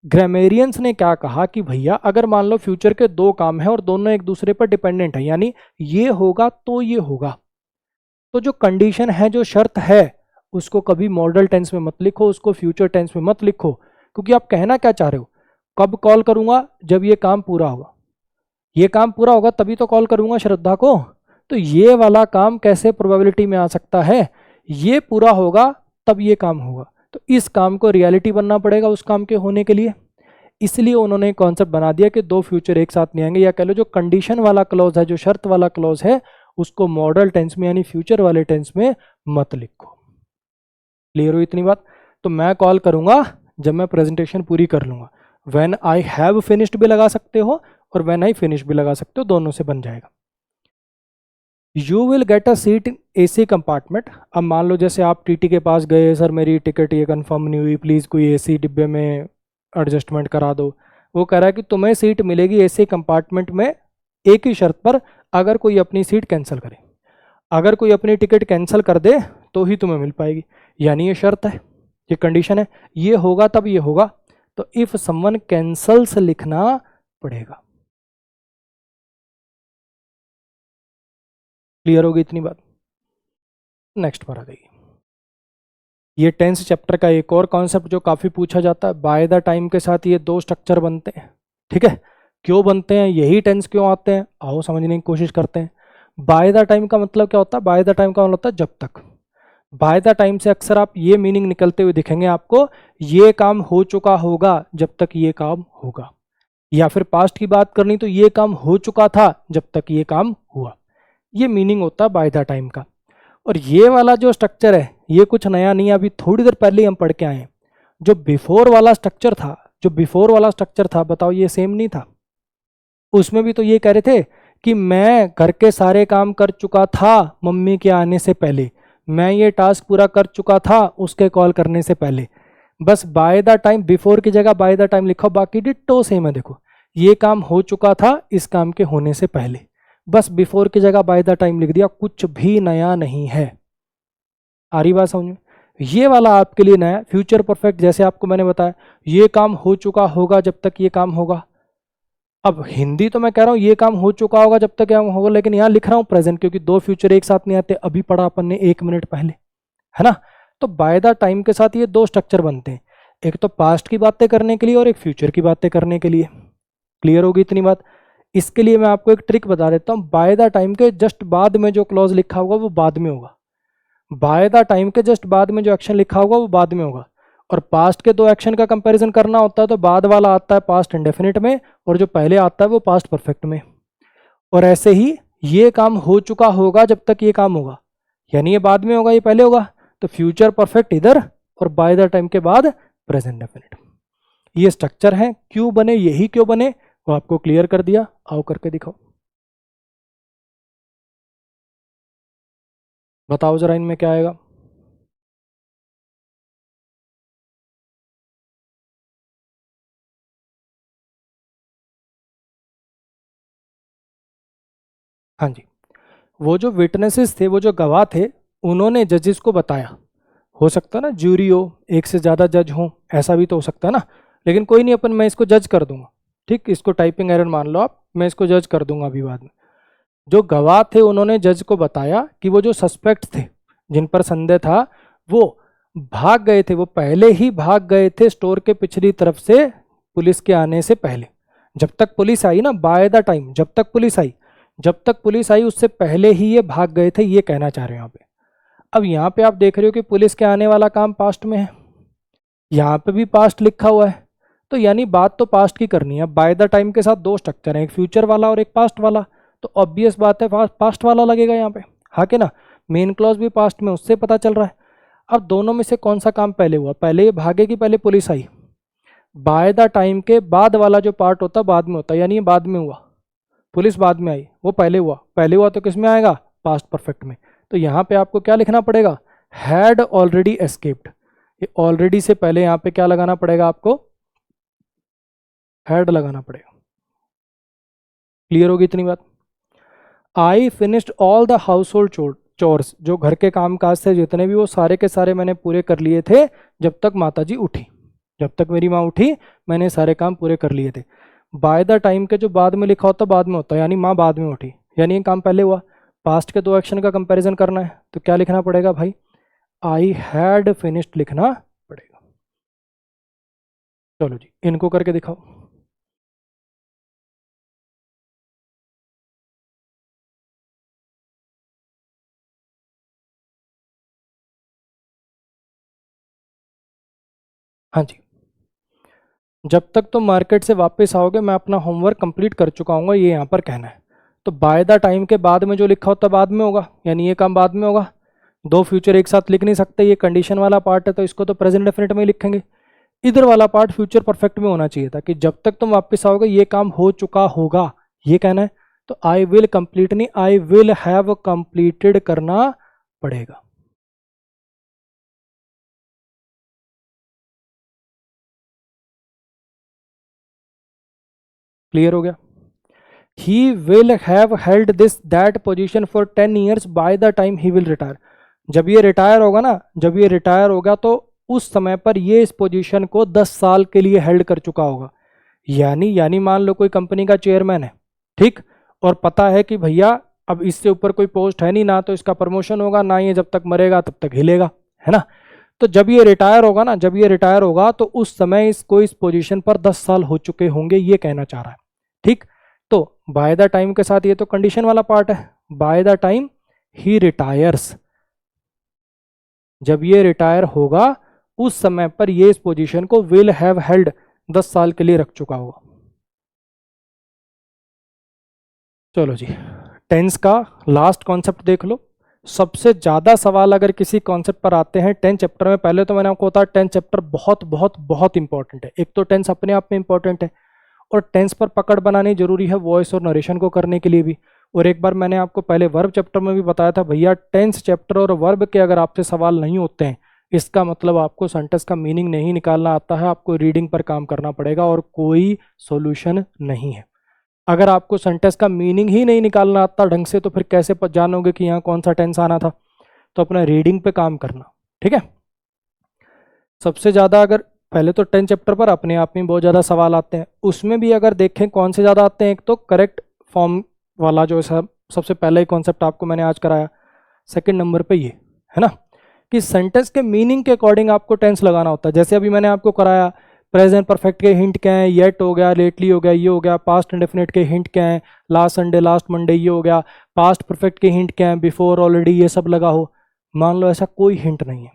ग्रामेरियंस ने क्या कहा कि भैया अगर मान लो फ्यूचर के 2 काम हैं और दोनों एक दूसरे पर डिपेंडेंट है, यानी ये होगा तो ये होगा, तो जो कंडीशन है, जो शर्त है, उसको कभी मॉडल टेंस में मत लिखो, उसको फ्यूचर टेंस में मत लिखो। क्योंकि आप कहना क्या चाह रहे हो, कब कॉल करूंगा? जब ये काम पूरा होगा, ये काम पूरा होगा तभी तो कॉल करूंगा श्रद्धा को। तो ये वाला काम कैसे प्रोबेबिलिटी में आ सकता है? ये पूरा होगा तब ये काम होगा, तो इस काम को रियलिटी बनना पड़ेगा उस काम के होने के लिए। इसलिए उन्होंने कॉन्सेप्ट बना दिया कि 2 फ्यूचर एक साथ नहीं आएंगे, या कह लो जो कंडीशन वाला क्लॉज है, जो शर्त वाला क्लॉज है, उसको मॉडल टेंस में यानी फ्यूचर वाले टेंस में मत लिखो। क्लियर हुई इतनी बात? तो मैं कॉल करूंगा जब मैं प्रेजेंटेशन पूरी कर लूंगा। व्हेन आई हैव फिनिश्ड भी लगा सकते हो और व्हेन आई फिनिश भी लगा सकते हो, दोनों से बन जाएगा। You will get a seat in AC compartment. अब मान लो जैसे आप टीटी के पास गए, सर मेरी टिकट ये कंफर्म नहीं हुई, प्लीज़ कोई एसी डिब्बे में एडजस्टमेंट करा दो। वो कह रहा है कि तुम्हें सीट मिलेगी एसी कंपार्टमेंट में एक ही शर्त पर, अगर कोई अपनी सीट कैंसिल करे, अगर कोई अपनी टिकट कैंसिल कर दे तो ही तुम्हें मिल पाएगी। यानी ये शर्त है, ये कंडीशन है, ये होगा तब ये होगा, तो इफ समवन कैंसल्स लिखना पड़ेगा। क्लियर होगी इतनी बात? नेक्स्ट पर आ जाइए। ये टेंस चैप्टर का एक और कॉन्सेप्ट जो काफ़ी पूछा जाता है, बाय द टाइम के साथ ये 2 स्ट्रक्चर बनते हैं। ठीक है, क्यों बनते हैं, यही टेंस क्यों आते हैं, आओ समझने की कोशिश करते हैं। बाय द टाइम का मतलब क्या होता है? बाय द टाइम का मतलब होता है जब तक। बाय द टाइम से अक्सर आप ये मीनिंग निकलते हुए दिखेंगे आपको, ये काम हो चुका होगा जब तक ये काम होगा, या फिर पास्ट की बात करनी तो ये काम हो चुका था जब तक ये काम हुआ। ये मीनिंग होता है बाय द टाइम का। और ये वाला जो स्ट्रक्चर है ये कुछ नया नहीं है, अभी थोड़ी देर पहले ही हम पढ़ के आए हैं। जो बिफोर वाला स्ट्रक्चर था, जो बिफोर वाला स्ट्रक्चर था, बताओ ये सेम नहीं था? उसमें भी तो ये कह रहे थे कि मैं घर के सारे काम कर चुका था मम्मी के आने से पहले, मैं ये टास्क पूरा कर चुका था उसके कॉल करने से पहले। बस बाय द टाइम, बिफोर की जगह बाय द टाइम लिखो, बाकी डिट्टो सेम है। देखो ये काम हो चुका था इस काम के होने से पहले, बस बिफोर की जगह बाय द टाइम लिख दिया, कुछ भी नया नहीं है। आ रही बात समझ में? ये वाला आपके लिए नया फ्यूचर परफेक्ट, जैसे आपको मैंने बताया ये काम हो चुका होगा जब तक ये काम होगा। अब हिंदी तो मैं कह रहा हूँ ये काम हो चुका होगा जब तक काम होगा, लेकिन यहाँ लिख रहा हूँ प्रेजेंट, क्योंकि 2 फ्यूचर एक साथ नहीं आते, अभी पढ़ा अपन ने 1 मिनट पहले, है ना। तो बाय द टाइम के साथ ये 2 स्ट्रक्चर बनते हैं, एक तो पास्ट की बातें करने के लिए और एक फ्यूचर की बातें करने के लिए। क्लियर होगी इतनी बात? इसके लिए मैं आपको एक ट्रिक बता देता हूँ। बाय द टाइम के जस्ट बाद में जो क्लॉज लिखा होगा वो बाद में होगा, बाय द टाइम के जस्ट बाद में जो एक्शन लिखा होगा वो बाद में होगा। और पास्ट के 2 एक्शन का कंपैरिजन करना होता है तो बाद वाला आता है पास्ट इंडेफिनिट में और जो पहले आता है वो पास्ट परफेक्ट में। और ऐसे ही ये काम हो चुका होगा जब तक ये काम होगा, यानी ये बाद में होगा, ये पहले होगा, तो फ्यूचर परफेक्ट इधर और बाय द टाइम के बाद प्रेजेंट डेफिनेट। ये स्ट्रक्चर है, क्यों बने, यही क्यों बने वो आपको क्लियर कर दिया। आओ करके दिखाओ, बताओ जरा इनमें क्या आएगा। हाँ जी, वो जो विटनेसेस थे, वो जो गवाह थे, उन्होंने जजेस को बताया। हो सकता है ना ज्यूरी हो, एक से ज़्यादा जज हो, ऐसा भी तो हो सकता है ना। लेकिन कोई नहीं, अपन मैं इसको जज कर दूंगा, ठीक, इसको टाइपिंग एरर मान लो आप, मैं इसको जज कर दूंगा अभी बाद में। जो गवाह थे उन्होंने जज को बताया कि वो जो सस्पेक्ट थे जिन पर संदेह था, वो भाग गए थे, वो पहले ही भाग गए थे स्टोर के पिछली तरफ से पुलिस के आने से पहले। जब तक पुलिस आई ना, बाय द टाइम, जब तक पुलिस आई उससे पहले ही ये भाग गए थे, ये कहना चाह रहे हैं यहाँ पे। अब यहाँ पे आप देख रहे हो कि पुलिस के आने वाला काम पास्ट में है, यहाँ पे भी पास्ट लिखा हुआ है, तो यानी बात तो पास्ट की करनी है। बाय द टाइम के साथ दो स्ट्रक्चर हैं, एक फ्यूचर वाला और एक पास्ट वाला, तो ऑब्वियस बात है पास्ट वाला लगेगा यहाँ पे, हाँ कि ना। मेन क्लॉज भी पास्ट में, उससे पता चल रहा है। अब दोनों में से कौन सा काम पहले हुआ, पहले ये भागे कि पहले police I. By the time के बाद वाला जो पार्ट होता बाद में होता, यानी ये बाद में हुआ, पुलिस बाद में आई, वो पहले हुआ। पहले हुआ तो किस में आएगा, पास्ट परफेक्ट में। तो यहाँ पे आपको क्या लिखना पड़ेगा, हैड ऑलरेडी एस्केप्ड। ये ऑलरेडी से पहले यहाँ पे क्या लगाना पड़ेगा आपको, हैड लगाना पड़ेगा। क्लियर होगी इतनी बात। I finished all the house hold chores, जो घर के काम काज थे जितने भी, वो सारे के सारे मैंने पूरे कर लिए थे जब तक माता जी उठी, जब तक मेरी माँ उठी मैंने सारे काम पूरे कर लिए थे। बाय द टाइम के जो बाद में लिखा होता बाद में होता, यानी माँ बाद में उठी, यानी ये काम पहले हुआ। पास्ट के दो एक्शन का कंपैरिजन करना है तो क्या लिखना पड़ेगा भाई, आई हैड फिनिश्ड लिखना पड़ेगा। चलो जी, इनको करके दिखाओ। हाँ जी, जब तक तुम मार्केट से वापस आओगे मैं अपना होमवर्क कंप्लीट कर चुका हूँ, ये यहाँ पर कहना है। तो बाय द टाइम के बाद में जो लिखा होता बाद में होगा, यानी ये काम बाद में होगा। दो फ्यूचर एक साथ लिख नहीं सकते, ये कंडीशन वाला पार्ट है, तो इसको तो प्रेजेंट डेफिनेट में ही लिखेंगे। इधर वाला पार्ट फ्यूचर परफेक्ट में होना चाहिए था कि जब तक तुम वापस आओगे ये काम हो चुका होगा, ये कहना है। तो आई विल कंप्लीट नहीं, आई विल हैव कंप्लीटेड करना पड़ेगा। क्लियर हो गया। He will have held this that position for 10 years by the time he will retire. जब ये रिटायर होगा ना, जब ये रिटायर होगा तो उस समय पर ये इस पोजीशन को 10 साल के लिए हेल्ड कर चुका होगा। यानी मान लो कोई कंपनी का चेयरमैन है, ठीक, और पता है कि भैया अब इससे ऊपर कोई पोस्ट है नहीं, ना तो इसका प्रमोशन होगा, ना ये जब तक मरेगा तब तक हिलेगा, है ना। तो जब ये रिटायर होगा ना, जब ये रिटायर होगा तो उस समय इसको इस पोजीशन पर 10 साल हो चुके होंगे, ये कहना चाह रहा है, ठीक। तो बाय द टाइम के साथ ये तो कंडीशन वाला पार्ट है, by the time he retires, जब ये रिटायर होगा उस समय पर ये इस पोजीशन को विल हैव हेल्ड 10 साल के लिए रख चुका होगा। चलो जी, टेंस का लास्ट कॉन्सेप्ट देख लो। सबसे ज़्यादा सवाल अगर किसी कॉन्सेप्ट पर आते हैं 10 चैप्टर में, पहले तो मैंने आपको बताया 10 चैप्टर बहुत बहुत बहुत इंपॉर्टेंट है। एक तो टेंस अपने आप में इंपॉर्टेंट है, और टेंस पर पकड़ बनानी जरूरी है वॉइस और नरेशन को करने के लिए भी। और एक बार मैंने आपको पहले वर्ब चैप्टर में भी बताया था, भैया टेंस चैप्टर और वर्ब के अगर आपसे सवाल नहीं होते हैं, इसका मतलब आपको सेंटेंस का मीनिंग नहीं निकालना आता है, आपको रीडिंग पर काम करना पड़ेगा और कोई सॉल्यूशन नहीं है। अगर आपको सेंटेंस का मीनिंग ही नहीं निकालना आता ढंग से, तो फिर कैसे जानोगे कि यहाँ कौन सा टेंस आना था। तो अपना रीडिंग पे काम करना, ठीक है। सबसे ज़्यादा अगर पहले तो 10 चैप्टर पर अपने आप में बहुत ज़्यादा सवाल आते हैं, उसमें भी अगर देखें कौन से ज़्यादा आते हैं, एक तो करेक्ट फॉर्म वाला जो सबसे पहला ही कॉन्सेप्ट आपको मैंने आज कराया, सेकंड नंबर पे ये है ना, कि सेंटेंस के मीनिंग के अकॉर्डिंग आपको टेंस लगाना होता है। जैसे अभी मैंने आपको कराया प्रेजेंट परफेक्ट के हिंट क्या है, येट हो गया, लेटली हो गया, ये हो गया। पास्ट इंडेफिनिट के हिंट क्या है, लास्ट संडे, लास्ट मंडे, ये हो गया। पास्ट परफेक्ट के हिंट क्या है, बिफोर, ऑलरेडी, ये सब लगा हो। मान लो ऐसा कोई हिंट नहीं है,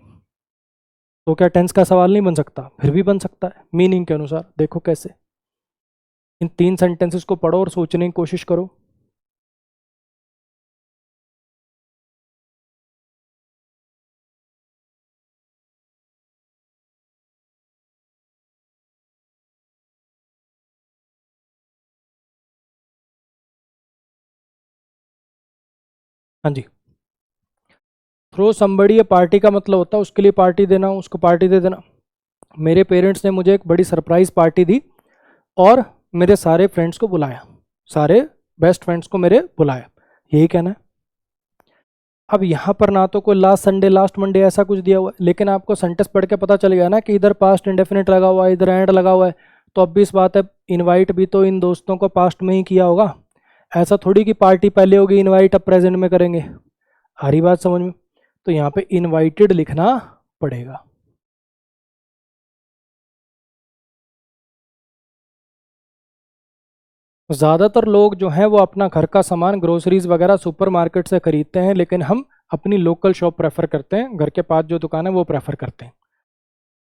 तो क्या टेंस का सवाल नहीं बन सकता? फिर भी बन सकता है, मीनिंग के अनुसार। देखो कैसे, इन 3 सेंटेंसेस को पढ़ो और सोचने की कोशिश करो। हाँ जी, थ्रो समबडी ए पार्टी का मतलब होता है उसके लिए पार्टी देना, उसको पार्टी दे देना। मेरे पेरेंट्स ने मुझे एक बड़ी सरप्राइज पार्टी दी और मेरे सारे फ्रेंड्स को बुलाया, सारे बेस्ट फ्रेंड्स को मेरे बुलाया, यही कहना है। अब यहाँ पर ना तो कोई लास्ट संडे लास्ट मंडे ऐसा कुछ दिया हुआ है, लेकिन आपको सेंटेंस पढ़ के पता चल गया ना कि इधर पास्ट इंडेफिनिट लगा हुआ है, इधर एंड लगा हुआ है, तो अब भी इस बात है इनवाइट भी तो इन दोस्तों को पास्ट में ही किया होगा। ऐसा थोड़ी कि पार्टी पहले होगी इनवाइट अब प्रेजेंट में करेंगे। आ रही बात समझ में? तो यहाँ पे इनवाइटेड लिखना पड़ेगा। ज़्यादातर लोग जो हैं वो अपना घर का सामान ग्रोसरीज वगैरह सुपरमार्केट से खरीदते हैं, लेकिन हम अपनी लोकल शॉप प्रेफर करते हैं, घर के पास जो दुकान है वो प्रेफर करते हैं।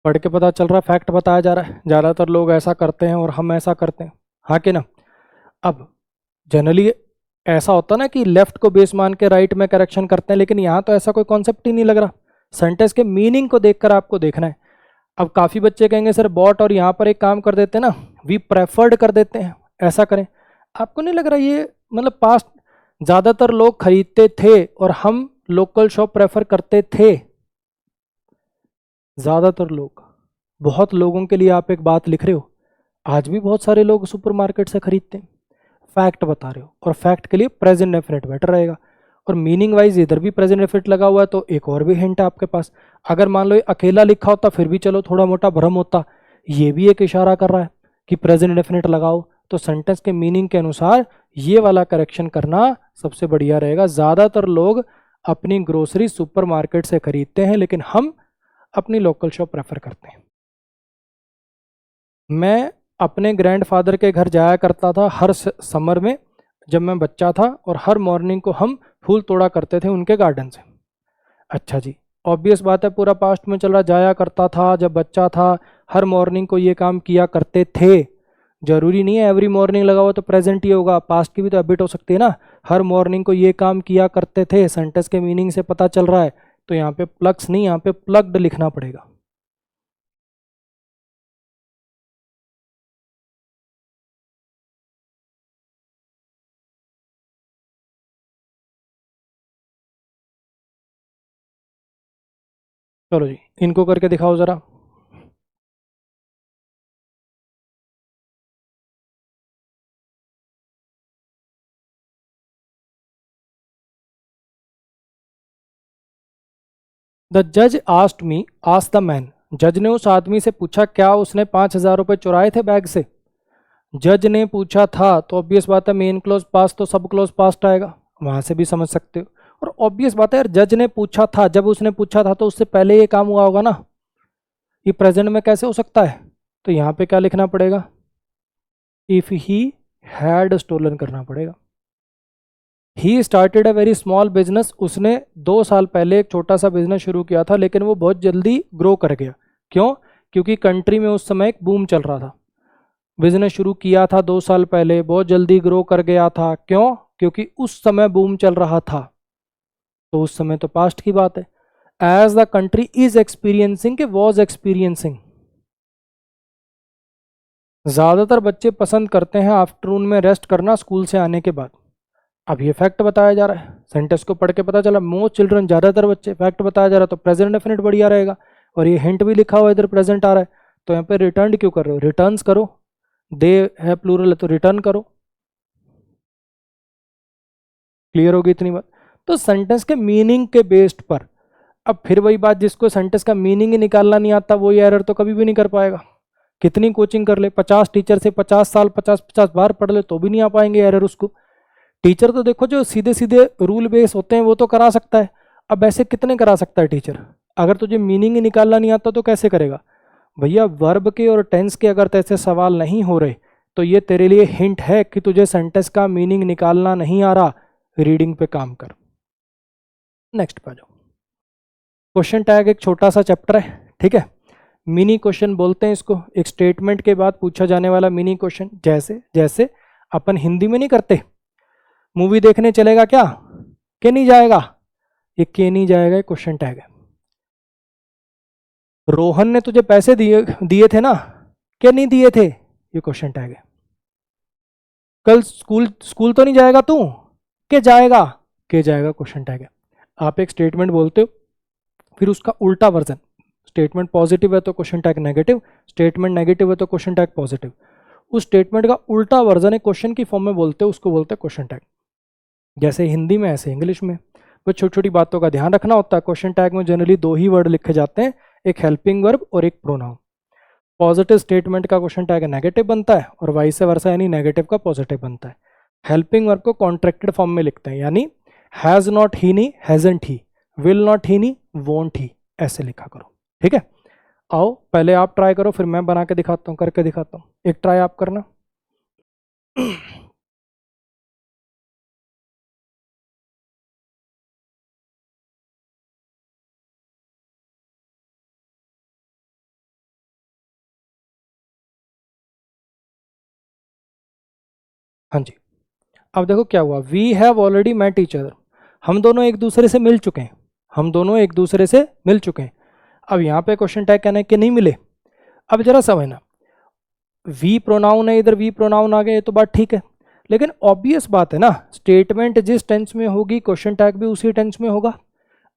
पढ़ के पता चल रहा है, फैक्ट बताया जा रहा है, ज़्यादातर लोग ऐसा करते हैं और हम ऐसा करते हैं, हाँ कि ना। अब जनरली ऐसा होता ना कि लेफ्ट को बेस मान के राइट में करेक्शन करते हैं, लेकिन यहाँ तो ऐसा कोई कॉन्सेप्ट ही नहीं लग रहा। सेंटेंस के मीनिंग को देखकर आपको देखना है। अब काफ़ी बच्चे कहेंगे सर बॉट, और यहाँ पर एक काम कर देते हैं ना, वी प्रेफर्ड कर देते हैं, ऐसा करें। आपको नहीं लग रहा ये मतलब पास्ट ज़्यादातर लोग खरीदते थे और हम लोकल शॉप प्रेफर करते थे। ज़्यादातर लोग, बहुत लोगों के लिए आप एक बात लिख रहे हो, आज भी बहुत सारे लोग सुपरमार्केट से खरीदते हैं, फैक्ट बता रहे हो, और फैक्ट के लिए प्रेजेंट डेफिनेट बेटर रहेगा। और मीनिंग वाइज इधर भी प्रेजेंट डेफिनेट लगा हुआ है, तो एक और भी हिंट है आपके पास। अगर मान लो ये अकेला लिखा होता फिर भी चलो थोड़ा मोटा भ्रम होता, ये भी एक इशारा कर रहा है कि प्रेजेंट डेफिनेट लगाओ, तो सेंटेंस के मीनिंग के अनुसार ये वाला करेक्शन करना सबसे बढ़िया रहेगा। ज़्यादातर लोग अपनी ग्रोसरी सुपरमार्केट से खरीदते हैं, लेकिन हम अपनी लोकल शॉप प्रेफर करते हैं। मैं अपने ग्रैंडफादर के घर जाया करता था हर समर में जब मैं बच्चा था, और हर मॉर्निंग को हम फूल तोड़ा करते थे उनके गार्डन से। अच्छा जी, ऑब्वियस बात है पूरा पास्ट में चल रहा, जाया करता था जब बच्चा था, हर मॉर्निंग को ये काम किया करते थे। जरूरी नहीं है एवरी मॉर्निंग लगा हुआ तो प्रेजेंट ही होगा, पास्ट की भी तो हैबिट हो सकती है ना। हर मॉर्निंग को ये काम किया करते थे, सेंटेंस के मीनिंग से पता चल रहा है, तो यहाँ पे प्लग्स नहीं, यहाँ पे प्लग्ड लिखना पड़ेगा। चलो जी, इनको करके दिखाओ जरा। द जज asked me, asked the man, जज ने उस आदमी से पूछा क्या उसने 5,000 रुपये चुराए थे बैग से। जज ने पूछा था तो ऑब्वियस बात है मेन क्लोज पास्ट तो सब क्लोज पास्ट आएगा, वहां से भी समझ सकते हो। और ऑब्वियस बात है यार, जज ने पूछा था, जब उसने पूछा था तो उससे पहले ये काम हुआ होगा ना, ये प्रेजेंट में कैसे हो सकता है। तो यहाँ पे क्या लिखना पड़ेगा, इफ ही हैड स्टोलन करना पड़ेगा। He started a very small business, उसने 2 साल पहले एक छोटा सा बिजनेस शुरू किया था, लेकिन वो बहुत जल्दी ग्रो कर गया। क्यों? क्योंकि कंट्री में उस समय एक बूम चल रहा था। बिजनेस शुरू किया था 2 साल पहले, बहुत जल्दी ग्रो कर गया था। क्यों? क्योंकि उस समय बूम चल रहा था। तो उस समय तो पास्ट की बात है। As the country is experiencing के वॉज एक्सपीरियंसिंग। ज़्यादातर बच्चे पसंद करते हैं आफ्टरनून में रेस्ट करना स्कूल से आने के बाद। अब ये फैक्ट बताया जा रहा है, सेंटेंस को पढ़ के पता चला मोस्ट चिल्ड्रन, ज़्यादातर बच्चे, फैक्ट बताया जा रहा है तो प्रेजेंट डेफिनेट बढ़िया रहेगा। और ये हिंट भी लिखा हुआ इधर प्रेजेंट आ रहा है, तो यहाँ पे रिटर्न क्यों कर रहे हो, रिटर्न्स करो, दे है प्लूरल है तो रिटर्न करो। क्लियर होगी इतनी बात। तो सेंटेंस के मीनिंग के बेस्ड पर, अब फिर वही बात, जिसको सेंटेंस का मीनिंग ही निकालना नहीं आता वो ये एरर तो कभी भी नहीं कर पाएगा। कितनी कोचिंग कर ले, 50 टीचर से 50 साल 50-50 बार पढ़ ले तो भी नहीं आ पाएंगे एरर उसको। टीचर तो देखो जो सीधे सीधे रूल बेस होते हैं वो तो करा सकता है, अब ऐसे कितने करा सकता है टीचर। अगर तुझे मीनिंग ही निकालना नहीं आता तो कैसे करेगा भैया। वर्ब के और टेंस के अगर ऐसे सवाल नहीं हो रहे तो ये तेरे लिए हिंट है कि तुझे सेंटेंस का मीनिंग निकालना नहीं आ रहा, रीडिंग पे काम कर। नेक्स्ट पे जाओ। क्वेश्चन टैग एक छोटा सा चैप्टर है, ठीक है, मिनी क्वेश्चन बोलते हैं इसको, एक स्टेटमेंट के बाद पूछा जाने वाला मिनी क्वेश्चन। जैसे जैसे अपन हिंदी में नहीं करते, मूवी देखने चलेगा क्या, के नहीं जाएगा, ये के नहीं जाएगा, क्वेश्चन टैग है। रोहन ने तुझे पैसे दिए दिए थे ना, क्या नहीं दिए थे, ये क्वेश्चन टैग है। कल स्कूल स्कूल तो नहीं जाएगा तू, के जाएगा, के जाएगा क्वेश्चन टैग है। आप एक स्टेटमेंट बोलते हो, फिर उसका उल्टा वर्जन, स्टेटमेंट पॉजिटिव है तो question tag negative, statement negative है तो क्वेश्चन टैग पॉजिटिव, उस स्टेटमेंट का उल्टा वर्जन है क्वेश्चन की फॉर्म में बोलते हो, उसको बोलते हैं क्वेश्चन टैग। जैसे हिंदी में ऐसे इंग्लिश में, वो छोटी छोटी बातों का ध्यान रखना होता है। क्वेश्चन टैग में जनरली दो ही वर्ड लिखे जाते हैं, एक हेल्पिंग वर्ब और एक प्रोनाउन। पॉजिटिव स्टेटमेंट का क्वेश्चन टैग नेगेटिव बनता है और वाइस वर्सा यानी नेगेटिव का पॉजिटिव बनता है। हेल्पिंग वर्ब को कॉन्ट्रैक्टेड फॉर्म में लिखते हैं, यानी हैज नॉट ही नहीं, हैजंट ही, विल नॉट ही नहीं, वोंट ही, ऐसे लिखा करो। ठीक है, आओ पहले आप ट्राई करो, फिर मैं बना के दिखाता हूँ, करके दिखाता हूँ। एक ट्राई आप करना। हाँ जी, अब देखो क्या हुआ, we have already met each other, हम दोनों एक दूसरे से मिल चुके हैं, हम दोनों एक दूसरे से मिल चुके हैं। अब यहाँ पे क्वेश्चन टैग कहना है कि नहीं मिले। अब जरा समझना, वी प्रोनाउन है इधर, वी प्रोनाउन आ गए तो बात ठीक है, लेकिन ऑब्वियस बात है ना, स्टेटमेंट जिस टेंस में होगी क्वेश्चन टैग भी उसी टेंस में होगा।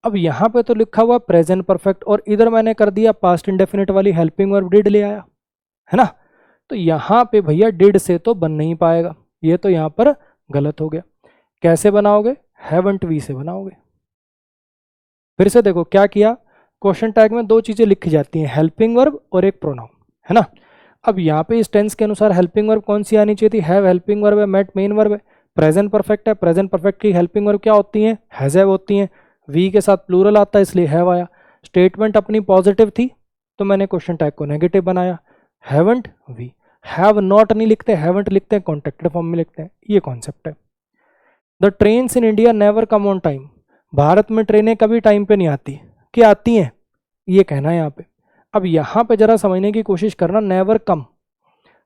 अब यहाँ पे तो लिखा हुआ प्रेजेंट परफेक्ट और इधर मैंने कर दिया पास्ट इंडेफिनिट वाली हेल्पिंग वर्ब डिड ले आया, है ना। तो यहाँ पे भैया डिड से तो बन नहीं पाएगा, ये तो यहाँ पर गलत हो गया। कैसे बनाओगे, हैवंट वी से बनाओगे। फिर से देखो क्या किया, क्वेश्चन टैग में दो चीजें लिखी जाती हैं, हेल्पिंग वर्ब और एक प्रोनाउन, है ना। अब यहाँ पे इस टेंस के अनुसार हेल्पिंग वर्ब कौन सी आनी चाहिए थी, हैव हेल्पिंग वर्ब है, मेट मेन वर्ब है, प्रेजेंट परफेक्ट है, प्रेजेंट परफेक्ट की हेल्पिंग वर्ब क्या होती है, हैज हैव होती है, वी के साथ प्लूरल आता है इसलिए हैव आया। स्टेटमेंट अपनी पॉजिटिव थी तो मैंने क्वेश्चन टैग को नेगेटिव बनाया, हैवंट वी। हैव नॉट नहीं लिखते, हैवंट लिखते हैं, कॉन्ट्रैक्टेड फॉर्म में लिखते हैं, ये कॉन्सेप्ट है। The trains in India never come on time, Bharat में ट्रेनें कभी टाइम पे नहीं आती, क्या आती हैं, ये कहना है यहाँ पे। अब यहाँ पे जरा समझने की कोशिश करना, नेवर कम,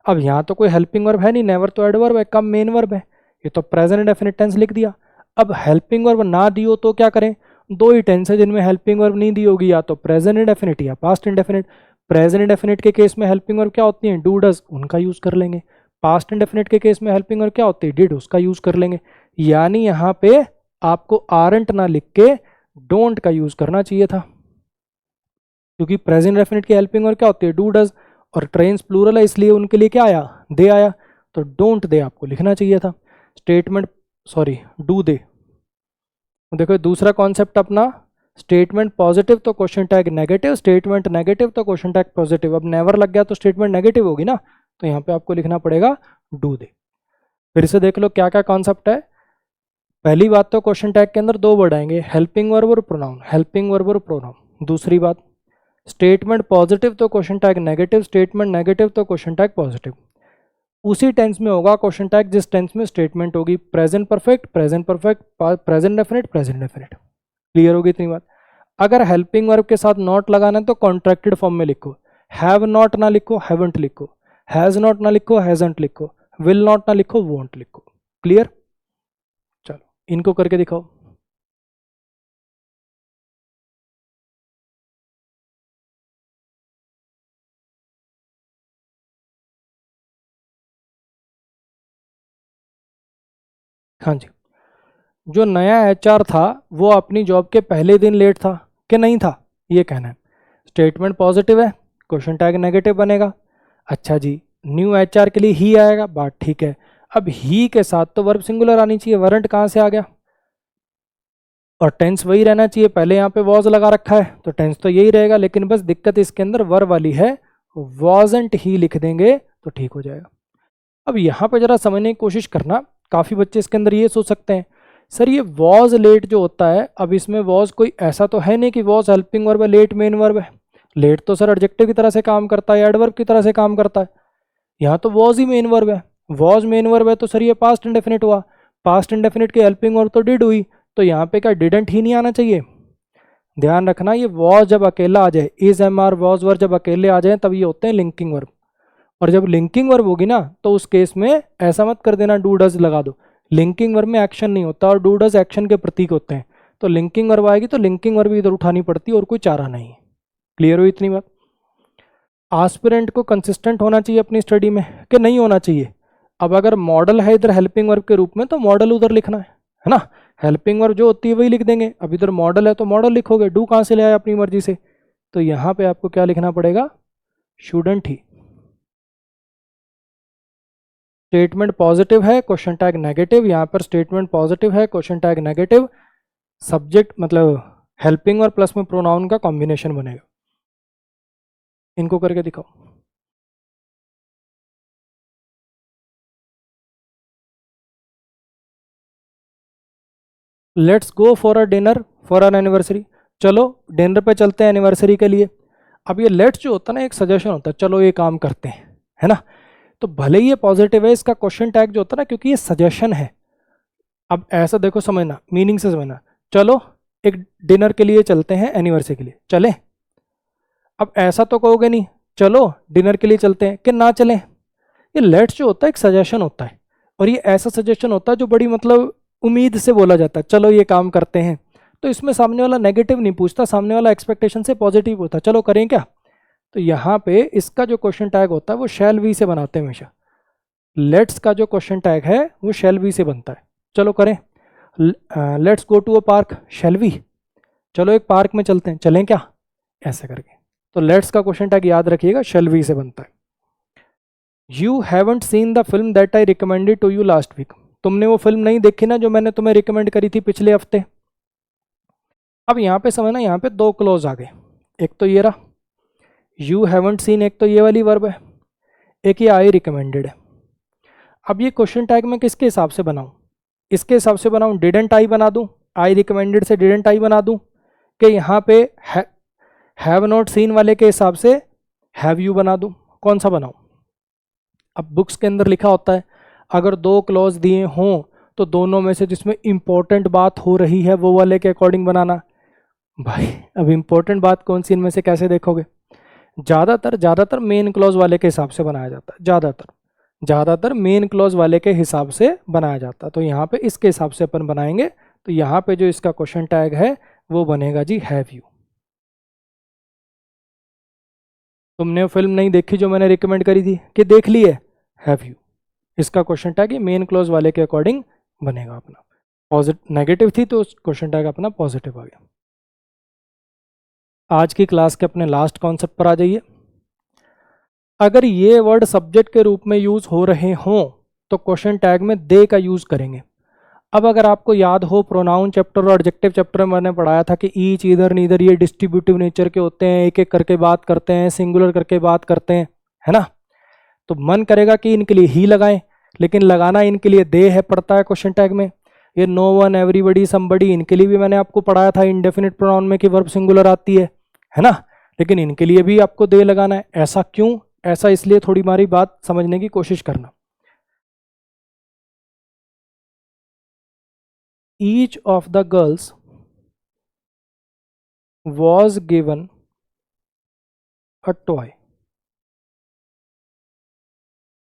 अब यहाँ तो कोई हेल्पिंग वर्ब है नहीं, नेवर तो एडवर्ब है, कम मेन वर्ब है, ये तो प्रेजेंट इंडेफिनिट टेंस लिख दिया। अब हेल्पिंग वर्ब ना दियो तो क्या करें, दो ही टेंस है जिनमें हेल्पिंग वर्ब नहीं दी होगी, या तो प्रेजेंट इंडेफिनिट या पास्ट इंडेफिनिट। प्रेजेंट इंडेफिनिट के केस में हेल्पिंग वर्ब क्या होती है, डू डज, उनका यूज कर लेंगे। पास्ट इंडेफिनिट के केस में हेल्पिंग वर्ब क्या होती है, डिड, उसका यूज कर लेंगे। यानी यहाँ पे आपको आरंट ना लिख के डोंट का यूज करना चाहिए था, क्योंकि प्रेजेंट इंडेफिनिट की हेल्पिंग वर्ब क्या होती है, डू डज, और ट्रेन्स प्लूरल है इसलिए उनके लिए क्या आया, दे आया, तो डोंट दे आपको लिखना चाहिए था। Statement sorry do they. देखो दूसरा कॉन्सेप्ट अपना, स्टेटमेंट पॉजिटिव तो question tag negative, statement negative तो क्वेश्चन टैग पॉजिटिव। अब नेवर लग गया तो स्टेटमेंट नेगेटिव होगी ना, तो यहाँ पे आपको लिखना पड़ेगा डू दे। फिर से देख लो क्या क्या कॉन्सेप्ट है। पहली बात तो क्वेश्चन टैग के अंदर दो वर्ड आएंगे, हेल्पिंग वर्ब और प्रोनाउन, हेल्पिंग वर्ब और प्रोनाउन। दूसरी बात, स्टेटमेंट पॉजिटिव तो question tag negative, statement negative तो क्वेश्चन टैग पॉजिटिव। उसी टेंस में होगा क्वेश्चन टैग जिस टेंस में स्टेटमेंट होगी, present perfect, present perfect, present definite, present definite. Clear होगी इतनी बात। अगर हेल्पिंग वर्ब के साथ नॉट लगाना है तो कॉन्ट्रैक्टेड फॉर्म में लिखो, हैव नॉट ना लिखो, हैवंट लिखो, हैज नॉट ना लिखो, हैजंट लिखो, विल नॉट ना लिखो, वोंट लिखो। क्लियर, चलो इनको करके दिखाओ। हाँ जी, जो नया एचआर था वो अपनी जॉब के पहले दिन लेट था कि नहीं था, ये कहना है। स्टेटमेंट पॉजिटिव है, क्वेश्चन टैग नेगेटिव बनेगा। अच्छा जी, न्यू एचआर के लिए ही आएगा, बात ठीक है। अब ही के साथ तो वर्ब सिंगुलर आनी चाहिए, वरंट कहाँ से आ गया, और टेंस वही रहना चाहिए। पहले यहाँ पे वॉज लगा रखा है तो टेंस तो यही रहेगा, लेकिन बस दिक्कत इसके अंदर वर्ब वाली है, वॉजंट ही लिख देंगे तो ठीक हो जाएगा। अब यहाँ पे जरा समझने की कोशिश करना, काफ़ी बच्चे इसके अंदर ये सोच सकते हैं सर ये वॉज लेट जो होता है, अब इसमें वॉज कोई ऐसा तो है नहीं कि वॉज हेल्पिंग वर्ब है, लेट मेन वर्ब है। लेट तो सर एडजेक्टिव की तरह से काम करता है, एडवर्ब की तरह से काम करता है। यहाँ तो वॉज ही मेन वर्ब है, वॉज मेन वर्ब है तो सर ये पास्ट इंडेफिनिट हुआ, पास्ट इंडेफिनिट की हेल्पिंग वर्ब तो डिड हुई, तो यहाँ पे क्या डिडंट ही नहीं आना चाहिए। ध्यान रखना, ये वॉज जब अकेला आ जाए, is am are was verb जब अकेले आ जाए तब ये होते हैं लिंकिंग वर्ब। और जब लिंकिंग वर्ब होगी ना तो उस केस में ऐसा मत कर देना डू डज लगा दो, लिंकिंग वर्ब में एक्शन नहीं होता और डू डज एक्शन के प्रतीक होते हैं। तो लिंकिंग वर्ब आएगी तो लिंकिंग वर्ब इधर उठानी पड़ती है और कोई चारा नहीं। क्लियर हुई इतनी बात। आस्पिरेंट को कंसिस्टेंट होना चाहिए अपनी स्टडी में कि नहीं होना चाहिए। अब अगर मॉडल है इधर हेल्पिंग वर्ब के रूप में तो मॉडल उधर लिखना है, है ना। हेल्पिंग वर्ब जो होती है वही लिख देंगे। अब इधर मॉडल है तो मॉडल लिखोगे, डू कहाँ से ले आए अपनी मर्जी से, तो यहाँ पे आपको क्या लिखना पड़ेगा, शुडंट ही। स्टेटमेंट पॉजिटिव है, क्वेश्चन टैग नेगेटिव, यहाँ पर स्टेटमेंट पॉजिटिव है, क्वेश्चन टैग नेगेटिव, सब्जेक्ट मतलब हेल्पिंग और प्लस में प्रोनाउन का कॉम्बिनेशन बनेगा। इनको करके दिखाओ। Let's go for a dinner for an anniversary, चलो डिनर पे चलते हैं एनिवर्सरी के लिए। अब ये लेट्स जो होता है ना, एक सजेशन होता है, चलो ये काम करते हैं, है ना। तो भले ही ये पॉजिटिव है, इसका क्वेश्चन टैग जो होता है ना, क्योंकि ये सजेशन है। अब ऐसा देखो, समझना, मीनिंग से समझना, चलो एक डिनर के लिए चलते हैं, एनिवर्सरी के लिए चलें। अब ऐसा तो कहोगे नहीं चलो डिनर के लिए चलते हैं कि ना चलें। ये लेट्स जो होता है एक सजेशन होता है, और ये ऐसा सजेशन होता है जो बड़ी मतलब उम्मीद से बोला जाता है, चलो ये काम करते हैं। तो इसमें सामने वाला नेगेटिव नहीं पूछता, सामने वाला एक्सपेक्टेशन से पॉजिटिव होता है, चलो करें क्या। तो यहाँ पे इसका जो क्वेश्चन टैग होता है वो शैल वी से बनाते हैं हमेशा। लेट्स का जो क्वेश्चन टैग है वो शैल वी से बनता है, चलो करें। Let's go to a park, shall we, चलो एक पार्क में चलते हैं, चलें क्या, ऐसे करके। तो लेट्स का क्वेश्चन टैग याद रखिएगा, शैल वी से बनता है। You haven't seen the film that I recommended to you last week, तुमने वो फिल्म नहीं देखी ना जो मैंने तुम्हें रिकमेंड करी थी पिछले हफ्ते। अब यहाँ पे समझना, यहाँ पे दो क्लोज आ गए, एक तो ये रहा यू हैवंट सीन, एक तो ये वाली वर्ब है, एक ये आई रिकमेंडेड है। अब ये क्वेश्चन टैग मैं किसके हिसाब से बनाऊं, इसके हिसाब से बनाऊं, डिडंट आई बना दूं, आई रिकमेंडेड से डिडंट आई बना दूं, कि यहाँ पे हैव नॉट सीन वाले के हिसाब से हैव यू बना दूं, कौन सा बनाऊं। अब बुक्स के अंदर लिखा होता है अगर दो क्लॉज दिए हों तो दोनों में से जिसमें इंपॉर्टेंट बात हो रही है वो वाले के अकॉर्डिंग बनाना। भाई अब इंपॉर्टेंट बात कौन सी इनमें से कैसे देखोगे, ज़्यादातर मेन क्लॉज वाले के हिसाब से बनाया जाता है, ज़्यादातर मेन क्लॉज वाले के हिसाब से बनाया जाता है। तो यहाँ पे इसके हिसाब से अपन बनाएंगे, तो यहाँ पे जो इसका क्वेश्चन टैग है वो बनेगा जी हैव यू। तुमने वो फिल्म नहीं देखी जो मैंने रिकमेंड करी थी कि देख ली है, हैव यू। इसका क्वेश्चन टैग मेन क्लॉज वाले के अकॉर्डिंग बनेगा अपना। पॉजिटिव नेगेटिव थी तो क्वेश्चन टैग अपना पॉजिटिव आ गया। आज की क्लास के अपने लास्ट कॉन्सेप्ट पर आ जाइए। अगर ये वर्ड सब्जेक्ट के रूप में यूज हो रहे हों तो क्वेश्चन टैग में दे का यूज करेंगे। अब अगर आपको याद हो प्रोनाउन चैप्टर और एडजेक्टिव चैप्टर में मैंने पढ़ाया था कि ईच, इधर, नीदर ये डिस्ट्रीब्यूटिव नेचर के होते हैं, एक एक करके बात करते हैं, सिंगुलर करके बात करते हैं, है ना। तो मन करेगा कि इनके लिए ही लगाएं, लेकिन लगाना इनके लिए दे है पड़ता है क्वेश्चन टैग में। ये नो वन, एवरीबडी, समबडी, इनके लिए भी मैंने आपको पढ़ाया था इंडेफिनिट प्रोनाउन में कि वर्ब सिंगुलर आती है ना। लेकिन इनके लिए भी आपको दे लगाना है, ऐसा क्यों, ऐसा इसलिए, थोड़ी मारी बात समझने की कोशिश करना। Each of the girls was given a toy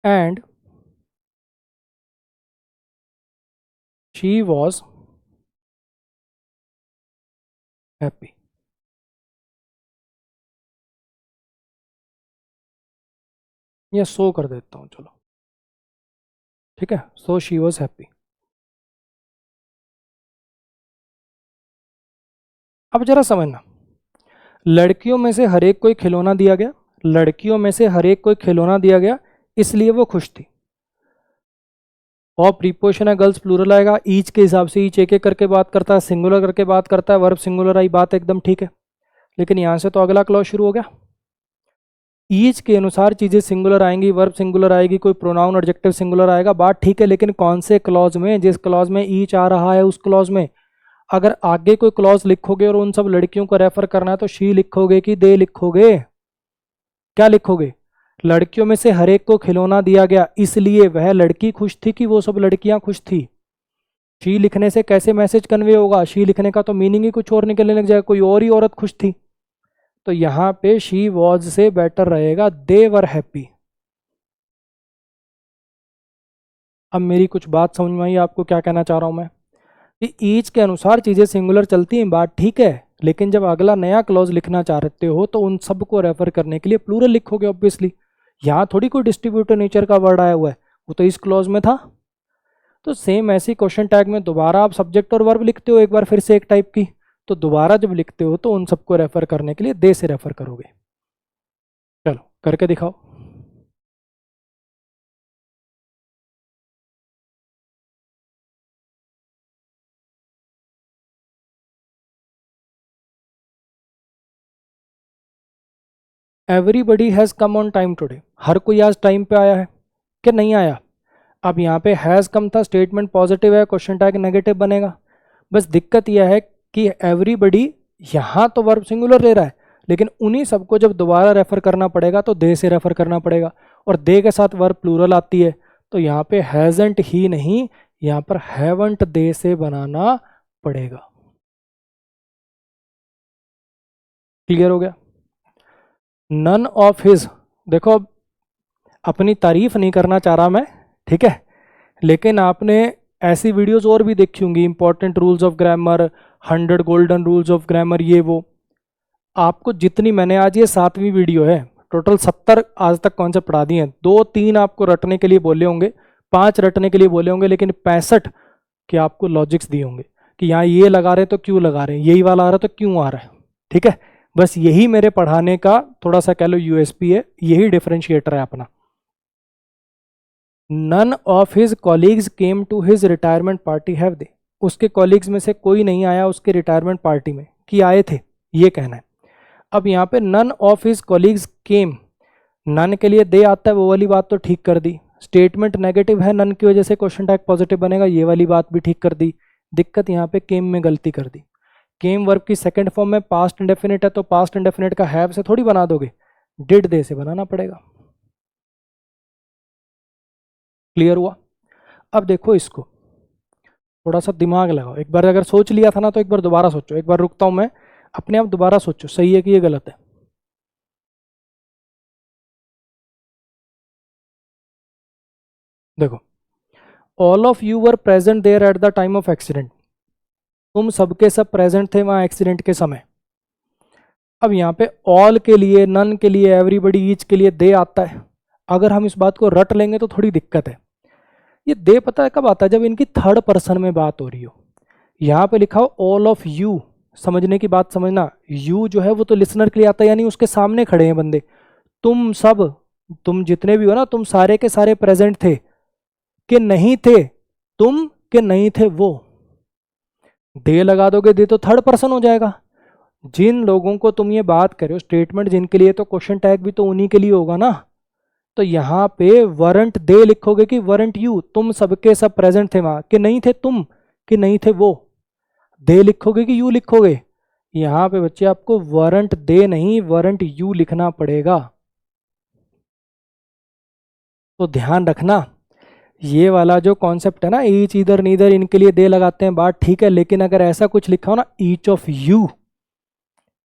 and she was happy। ये सो कर देता हूँ, चलो ठीक है, सो शी वॉज हैप्पी। अब जरा समझना, लड़कियों में से हर एक को खिलौना दिया गया, लड़कियों में से हर एक को खिलौना दिया गया इसलिए वो खुश थी। और प्रीपोजिशन है गर्ल्स प्लूरल आएगा, ईच के हिसाब से ईच एक एक करके बात करता है, सिंगुलर करके बात करता है, वर्ब सिंगुलर आई, बात एकदम ठीक है। लेकिन यहाँ से तो अगला क्लॉज शुरू हो गया, ईच के अनुसार चीज़ें सिंगुलर आएंगी, वर्ब सिंगुलर आएगी, कोई प्रोनाउन एडजेक्टिव सिंगुलर आएगा, बात ठीक है। लेकिन कौन से क्लॉज में, जिस क्लॉज में ईच आ रहा है उस क्लॉज में अगर आगे कोई क्लॉज लिखोगे और उन सब लड़कियों को रेफर करना है तो शी लिखोगे कि दे लिखोगे, क्या लिखोगे। लड़कियों में से हर एक को खिलौना दिया गया इसलिए वह लड़की खुश थी कि वो सब लड़कियां खुश थी। शी लिखने से कैसे मैसेज कन्वे होगा, शी लिखने का तो मीनिंग ही कुछ और निकलने लग जाएगा, कोई और ही औरत खुश थी। तो यहाँ पे शी वॉज से बेटर रहेगा दे वर हैप्पी। अब मेरी कुछ बात समझ में आई आपको क्या कहना चाह रहा हूं मैं, कि ईच के अनुसार चीज़ें सिंगुलर चलती हैं, बात ठीक है। लेकिन जब अगला नया क्लॉज लिखना चाहते हो तो उन सब को रेफर करने के लिए प्लूरल लिखोगे ऑब्वियसली। यहाँ थोड़ी कोई डिस्ट्रीब्यूटिव नेचर का वर्ड आया हुआ है, वो तो इस क्लॉज में था। तो सेम ऐसी क्वेश्चन टैग में दोबारा आप सब्जेक्ट और वर्ब लिखते हो एक बार फिर से एक टाइप की, तो दोबारा जब लिखते हो तो उन सबको रेफर करने के लिए दे से रेफर करोगे। चलो करके दिखाओ। Everybody has come on time today, हर कोई आज टाइम पे आया है कि नहीं आया। अब यहाँ पे हैज़ कम था, स्टेटमेंट पॉजिटिव है, क्वेश्चन टैग नेगेटिव बनेगा। बस दिक्कत यह है कि एवरीबडी यहाँ तो वर्ब सिंगुलर ले रहा है, लेकिन उन्हीं सबको जब दोबारा रेफर करना पड़ेगा तो दे से रेफर करना पड़ेगा, और दे के साथ वर्ब प्लूरल आती है, तो यहाँ पे हैजंट ही नहीं, यहाँ पर हैवंट दे से बनाना पड़ेगा। क्लियर हो गया? नन ऑफ हिज, देखो अपनी तारीफ नहीं करना चाह रहा मैं, ठीक है, लेकिन आपने ऐसी वीडियोस और भी देखी होंगी, important rules of grammar, 100 golden rules of grammar, ये वो। आपको जितनी मैंने आज, ये 7वीं वीडियो है, टोटल 70 आज तक कॉन्सेप्ट पढ़ा दिए हैं। 2-3 आपको रटने के लिए बोले होंगे, 5 रटने के लिए बोले होंगे, लेकिन 65 के आपको लॉजिक्स दिए होंगे कि यहाँ ये लगा रहे तो क्यों लगा रहे हैं, यही वाला आ रहा तो क्यों आ रहा है। ठीक है, बस यही मेरे पढ़ाने का थोड़ा सा कह लो यूएसपी है, यही डिफरेंशिएटर है अपना। None of his colleagues came to his retirement party have they, उसके कॉलीग्स में से कोई नहीं आया उसके रिटायरमेंट पार्टी में, कि आए थे, ये कहना है। अब यहाँ पे none of his colleagues came, none के लिए दे आता है, वो वाली बात तो ठीक कर दी। स्टेटमेंट नेगेटिव है, नन की वजह से क्वेश्चन टैग पॉजिटिव बनेगा, ये वाली बात भी ठीक कर दी। दिक्कत यहाँ पे केम में गलती कर दी। केम वर्ब की सेकंड फॉर्म में पास्ट इंडेफिनिट है, तो पास्ट इंडेफिनिट का हैव से थोड़ी बना दोगे, डिड दे से बनाना पड़ेगा। क्लियर हुआ? अब देखो इसको थोड़ा सा दिमाग लगाओ, एक बार अगर सोच लिया था ना तो एक बार दोबारा सोचो। एक बार रुकता हूं मैं, अपने आप दोबारा सोचो, सही है कि ये गलत है। देखो, all of you were present there at the time of accident, तुम सबके सब प्रेजेंट थे वहां एक्सीडेंट के समय। अब यहाँ पे ऑल के लिए, नन के लिए, एवरीबडी, ईच के लिए दे आता है। अगर हम इस बात को रट लेंगे तो थोड़ी दिक्कत है। ये दे पता है कब आता है? जब इनकी थर्ड पर्सन में बात हो रही हो। यहाँ पे लिखा हो ऑल ऑफ यू, समझने की बात समझना, यू जो है वो तो लिसनर के लिए आता है, यानी उसके सामने खड़े हैं बंदे। तुम सब, तुम जितने भी हो ना, तुम सारे के सारे प्रेजेंट थे कि नहीं थे, तुम के नहीं थे वो। दे लगा दोगे, दे तो थर्ड पर्सन हो जाएगा। जिन लोगों को तुम ये बात कर रहे हो, स्टेटमेंट जिनके लिए, तो क्वेश्चन टैग भी तो उन्हीं के लिए होगा ना। तो यहाँ पे वरंट दे लिखोगे कि वरंट यू, तुम सबके सब प्रेजेंट थे वहां कि नहीं थे तुम, कि नहीं थे वो। दे लिखोगे कि यू लिखोगे? यहाँ पे बच्चे आपको वरंट दे नहीं, वरंट यू लिखना पड़ेगा। तो ध्यान रखना, ये वाला जो कॉन्सेप्ट है ना, ईच, इधर, नीदर, इनके लिए दे लगाते हैं, बात ठीक है, लेकिन अगर ऐसा कुछ लिखा हो ना, each of you,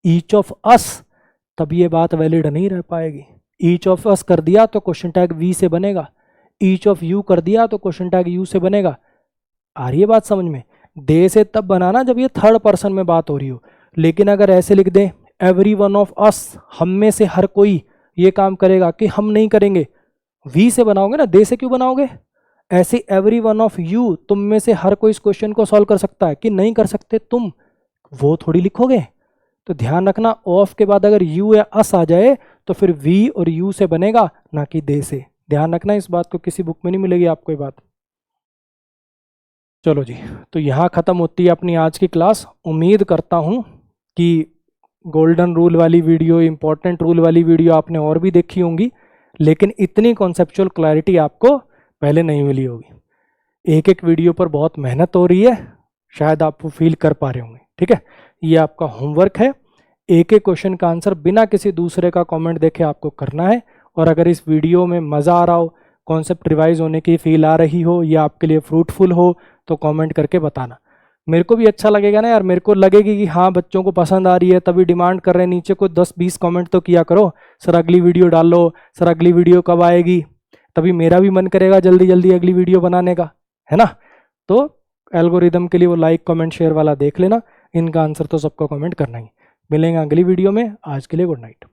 each of us, तब ये बात वैलिड नहीं रह पाएगी। ईच ऑफ अस कर दिया तो क्वेश्चन टैग वी से बनेगा, ईच ऑफ यू कर दिया तो क्वेश्चन टैग यू से बनेगा। आ रही है बात समझ में? दे से तब बनाना जब ये थर्ड पर्सन में बात हो रही हो। लेकिन अगर ऐसे लिख दें, एवरी वन ऑफ अस, हम में से हर कोई ये काम करेगा, कि हम नहीं करेंगे, वी से बनाओगे ना, दे से क्यों बनाओगे? ऐसे एवरी वन ऑफ यू, तुम में से हर कोई इस क्वेश्चन को सॉल्व कर सकता है, कि नहीं कर सकते तुम, वो थोड़ी लिखोगे। तो ध्यान रखना, ऑफ के बाद अगर यू या अस आ जाए तो फिर वी और यू से बनेगा, ना कि दे से। ध्यान रखना इस बात को, किसी बुक में नहीं मिलेगी आपको ये बात। चलो जी, तो यहाँ ख़त्म होती है अपनी आज की क्लास। उम्मीद करता हूँ कि गोल्डन रूल वाली वीडियो, इंपॉर्टेंट रूल वाली वीडियो आपने और भी देखी होंगी, लेकिन इतनी कॉन्सेप्चुअल क्लैरिटी आपको पहले नहीं मिली होगी। एक एक वीडियो पर बहुत मेहनत हो रही है, शायद आप वो फील कर पा रहे होंगे। ठीक है, ये आपका होमवर्क है। एक एक क्वेश्चन का आंसर बिना किसी दूसरे का कमेंट देखे आपको करना है। और अगर इस वीडियो में मज़ा आ रहा हो, कॉन्सेप्ट रिवाइज होने की फील आ रही हो, या आपके लिए फ्रूटफुल हो, तो कमेंट करके बताना। मेरे को भी अच्छा लगेगा ना यार, मेरे को लगेगी कि हाँ बच्चों को पसंद आ रही है, तभी डिमांड कर रहे हैं। नीचे को 10-20 कमेंट तो किया करो, सर अगली वीडियो डालो, सर अगली वीडियो कब आएगी, तभी मेरा भी मन करेगा जल्दी जल्दी अगली वीडियो बनाने का, है ना। तो एल्गोरिदम के लिए वो लाइक कमेंट शेयर वाला देख लेना, इनका आंसर तो सबको कमेंट करना ही। मिलेंगे अगली वीडियो में, आज के लिए गुड नाइट।